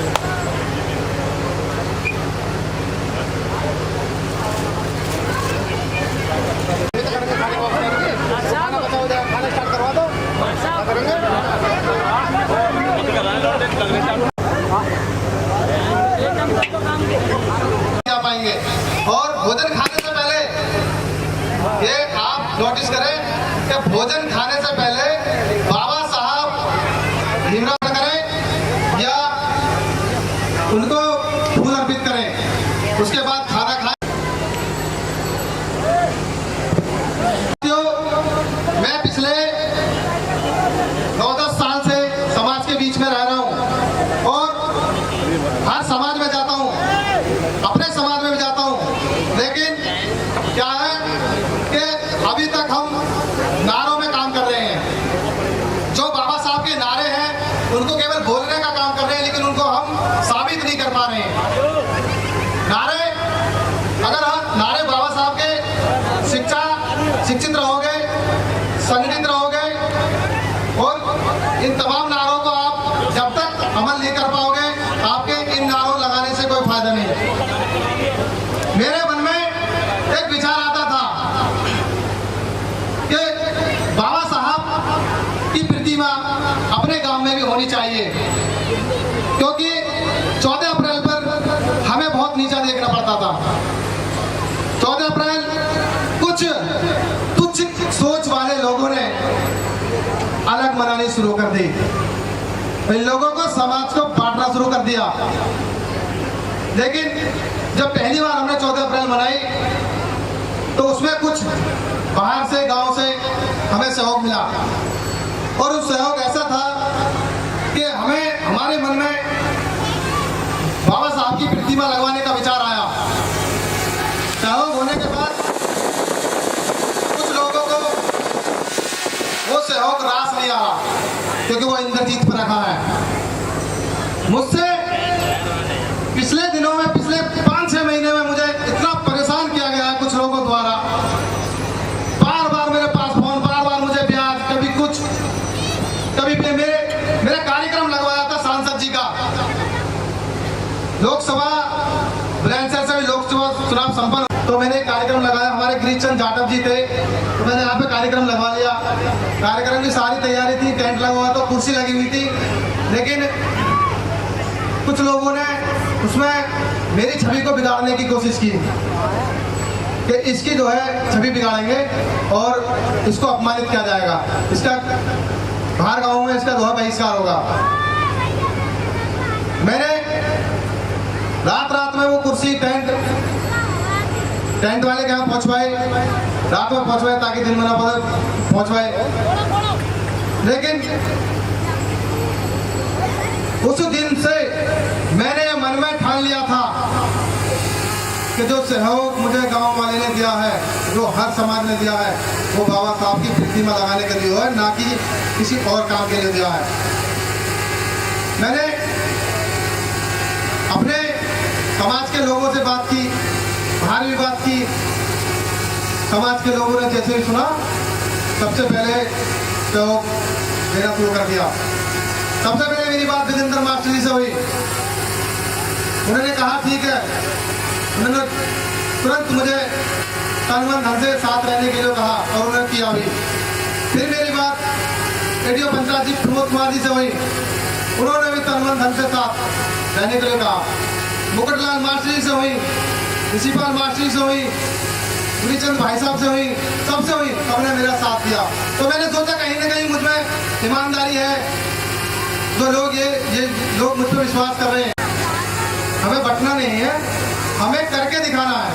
खाना स्टार्ट करवा दो, क्या पाएंगे। और भोजन खाने से पहले ये आप नोटिस करें कि भोजन खाने से पहले बाबा साहब भीमराव करें या उनको फूल अर्पित करें, उसके बाद खाना खाएं। मैं पिछले 9-10 साल से समाज के बीच में रह रहा हूं और हर समाज में जाता हूं, अपने समाज में भी जाता हूं, लेकिन क्या है कि अभी तक हम नारों में काम कर रहे हैं। जो बाबा साहब के नारे हैं उनको केवल बोलने का काम कर रहे हैं, लेकिन उनको हम साबित नहीं कर पा रहे हैं। नारे, अगर हम नारे बाबा साहब के शिक्षित रहोगे, संगठित रहोगे और इन तमाम नारों को आप जब तक अमल नहीं कर पाओगे, आपके इन नारों लगाने से कोई फायदा नहीं है। मेरे मन में एक विचार आता था कि बाबा साहब की प्रतिमा अपने गांव में भी होनी चाहिए, क्योंकि 14 अप्रैल पर हमें बहुत नीचा देखना पड़ता था। 14 अप्रैल कुछ तुच्छ सोच वाले लोगों ने अलग मनानी शुरू कर दी, इन लोगों को समाज को बांटना शुरू कर दिया। लेकिन जब पहली बार हमने 14 अप्रैल मनाई तो उसमें कुछ बाहर से, गांव से हमें सहयोग मिला और उस सहयोग ऐसा था कि हमें हमारे मन में बाबा साहब की प्रतिमा लगवाने का विचार आया। सहयोग होने के बाद कुछ लोगों को वो सहयोग रास नहीं आ रहा, क्योंकि वो इंद्रजीत पर रखा है। मुझसे पिछले दिनों में, पिछले 5-6 महीने में मुझे इतना परेशान किया गया है कुछ लोगों द्वारा। बार बार मेरे पास फोन, बार बार मुझे ब्याज, कभी कुछ, कभी मेरे कार्यक्रम लगवाया था सांसद जी का। लोकसभा बुलंदशहर से भी लोकसभा चुनाव संपन्न, तो मैंने कार्यक्रम लगाया। हमारे गिरीशचंद जाटव जी थे, तो मैंने यहाँ पे कार्यक्रम लगवा लिया। कार्यक्रम की सारी तैयारी थी, टेंट लगा हुआ था, कुर्सी लगी हुई थी, लेकिन कुछ लोगों ने उसमें मेरी छवि को बिगाड़ने की कोशिश की कि इसकी जो है छवि बिगाड़ेंगे और इसको अपमानित किया जाएगा, इसका बाहर गाँव में इसका जो है बहिष्कार होगा। मैंने रात में वो कुर्सी टेंट वाले के यहाँ पहुंचवाए, रात में पहुंचवाए ताकि दिन में ना पहुंचवाए। लेकिन उस दिन से मैंने मन में ठान लिया था कि जो सहयोग मुझे गांव वाले ने दिया है, जो हर समाज ने दिया है, वो बाबा साहब की प्रतिमा लगाने के लिए है, ना कि किसी और काम के लिए दिया है। मैंने अपने समाज के लोगों से बात की, बाहर भी बात की। समाज के लोगों ने जैसे ही सुना सबसे पहले तो देना शुरू कर दिया। सबसे पहले मेरी बात विजेंद्र मास्टर जी से हुई। उन्होंने कहा ठीक है, उन्होंने तुरंत मुझे तन मन धन से साथ रहने के लिए कहा और उन्होंने किया भी। फिर मेरी बात एडीओ पंचायत जी प्रमोद कुमार जी से हुई। उन्होंने भी तन मन धन से साथ रहने के लिए कहा। मुकुटलाल मास्टर जी से हुई, ऋषिपाल मास्टर जी से हुई, गुरीचंद भाई साहब से हुई, सबसे हुई, सबने मेरा साथ दिया। तो मैंने सोचा कहीं ना कहीं मुझ में ईमानदारी है, जो लोग ये लोग मुझ पर विश्वास कर रहे हैं। हमें बटना नहीं है, हमें करके दिखाना है।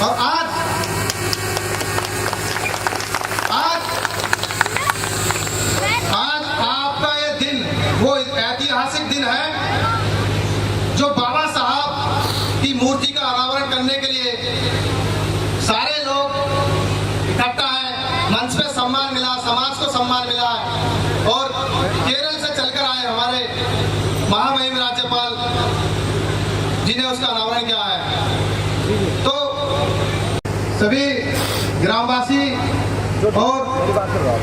और आज आपका ये दिन वो ऐतिहासिक दिन है जो बाबा साहब की मूर्ति का अनावरण करने के लिए सारे लोग इकट्ठा हैं। मंच पे सम्मान मिला, समाज को सम्मान मिला और केरल से चलकर आए हमारे महामहिम राज्यपाल जी ने उसका अनावरण किया है। तो सभी ग्रामवासी और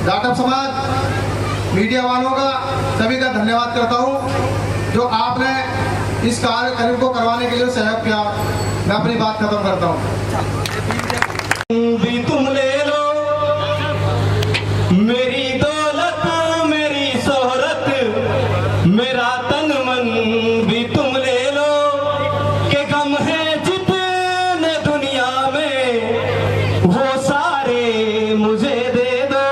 जाटव समाज, मीडिया वालों का, सभी का धन्यवाद करता हूं जो आपने इस कार्यक्रम को करवाने के लिए सहयोग किया। मैं अपनी बात खत्म करता हूं। भी तुम ले लो मेरी दौलत, मेरी शोहरत, मेरा तन मन भी तुम ले लो, के गम है जितने दुनिया में वो सारे मुझे दे दो,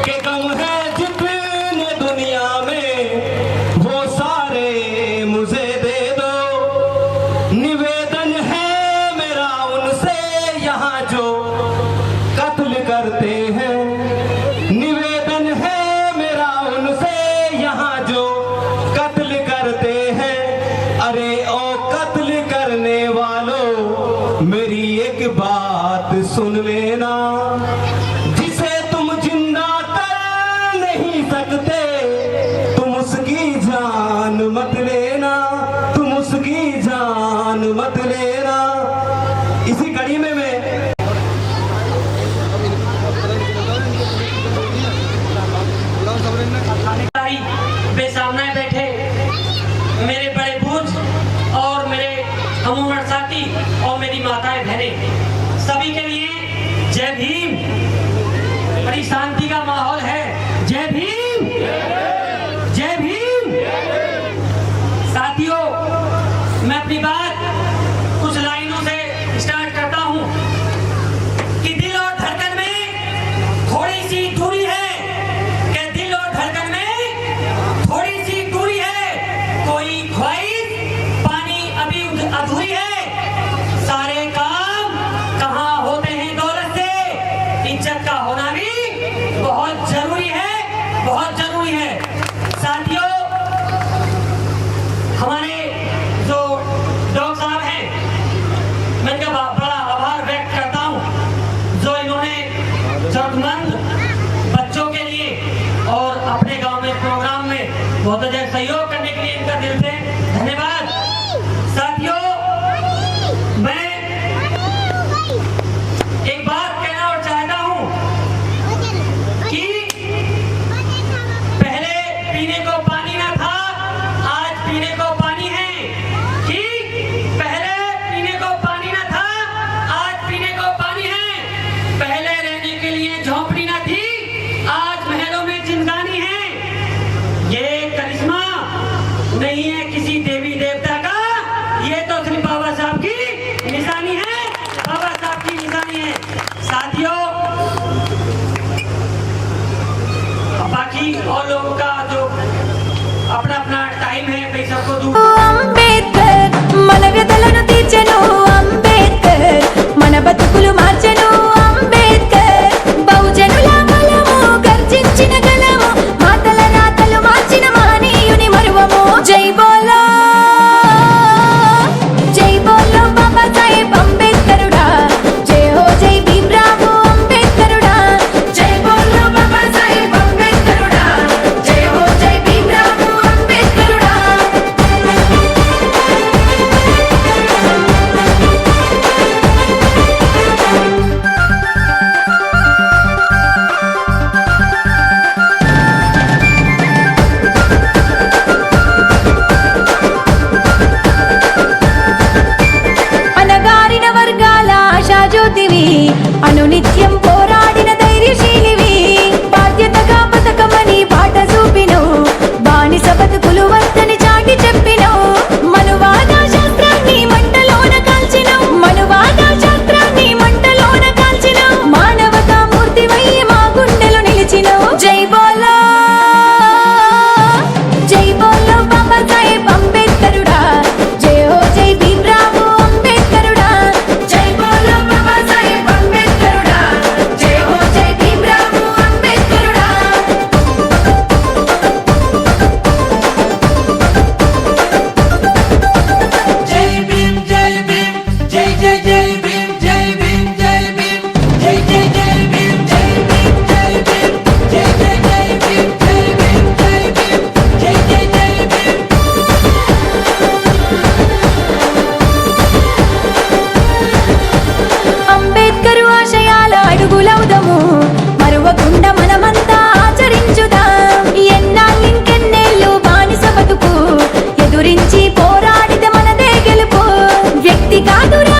के गम है जितने दुनिया में वो सारे मुझे दे दो। निवेदन है मेरा उनसे यहाँ जो कत्ल करते हैं, निवेदन है मेरा उनसे यहाँ जो कत्ल करते हैं। अरे ओ कत्ल करने वालों मेरी एक बात सुन लेना, जिसे तुम जिंदा कर नहीं सकते तुम उसकी जान मत लेना, तुम उसकी जान मत लेना। इसी कड़ी में मैं बेसामने बैठे मेरे बड़े बुजुर्ग और मेरे हमउम्र साथी और मेरी माताएं बहनें, सभी के लिए जय भीम। बड़ी शांति का माहौल है। जय भीम, जय भीम। साथियों, मैं अपनी बात कुछ लाइनों से स्टार्ट करता हूं कि दिल और धड़कन में थोड़ी सी दूरी है, कि दिल और धड़कन में थोड़ी सी दूरी है, कोई ख्वाहिश पानी अभी अधूरी है, सारे काम कहाँ होते हैं दौलत से, इज्जत का होना भी बहुत जरूरी है, बहुत जरूरी है। साथियों, हमारे जो डॉक्टर साहब हैं, मैं इनका बड़ा आभार व्यक्त करता हूं जो इन्होंने जरूरतमंद बच्चों के लिए और अपने गांव में प्रोग्राम में बहुत अच्छा सहयोग करने के लिए इनका दिल से धन्यवाद। साथियों, मैं एक बात कहना और चाहता हूं कि पहले पीने को पानी ना था, आज पीने को पानी है। कि पहले पीने को पानी ना था, आज पीने को पानी है। पहले रहने के लिए झोंपड़ी ना थी, आज महलों में जिंदगानी है। ये करिश्मा नहीं है किसी देवी देवता का, ये तो सिर्फ बाबा साहब की निशानी है, बाबा साहब की निशानी है। साथियों, बाकी और लोगों का जो अपना अपना टाइम है, भाई सबको दूर అంబేద్కర్ మన వ్యధలను తీర్చెను అంబేద్కర్ మన బతుకులు మార్చెను అంబేద్కర్ బహుజనుల బలము గర్జించిన గలము మాటల రాతలు మార్చిన మహనీయుని మరువము జై బోలో బాబా సాహెబ్ అంబేద్కరుడా జై హో జై భీమ్రావు అంబేద్కరుడా జై బోలో బాబా సాహెబ్ అంబేద్కరుడా జై హో జై భీమ్రావు అంబేద్కరుడా నిత్యం పోరాడిన ధైర్యశీలివి బాధ్యతగా బతకమని బాట చూపినవు బానిస బతుకులు వద్దని చాటి చెప్పినవు మనువాద శాస్త్రాన్ని మంటలోన కాల్చినవు మనువాద శాస్త్రాన్ని మంటలోన కాల్చినవు మానవతా మూర్తివై మా గుండెలు నిలిచినవు జై బోలో బాబా సాహెబ్ అంబేద్కరుడా జై హో జై భీమ్రావ్ అంబేద్కరుడా జై బోలో బాబా సాహెబ్ అంబేద్కరుడా జై హో జై భీమ్రావ్ అంబేద్కరుడా जय भीम जय जय जय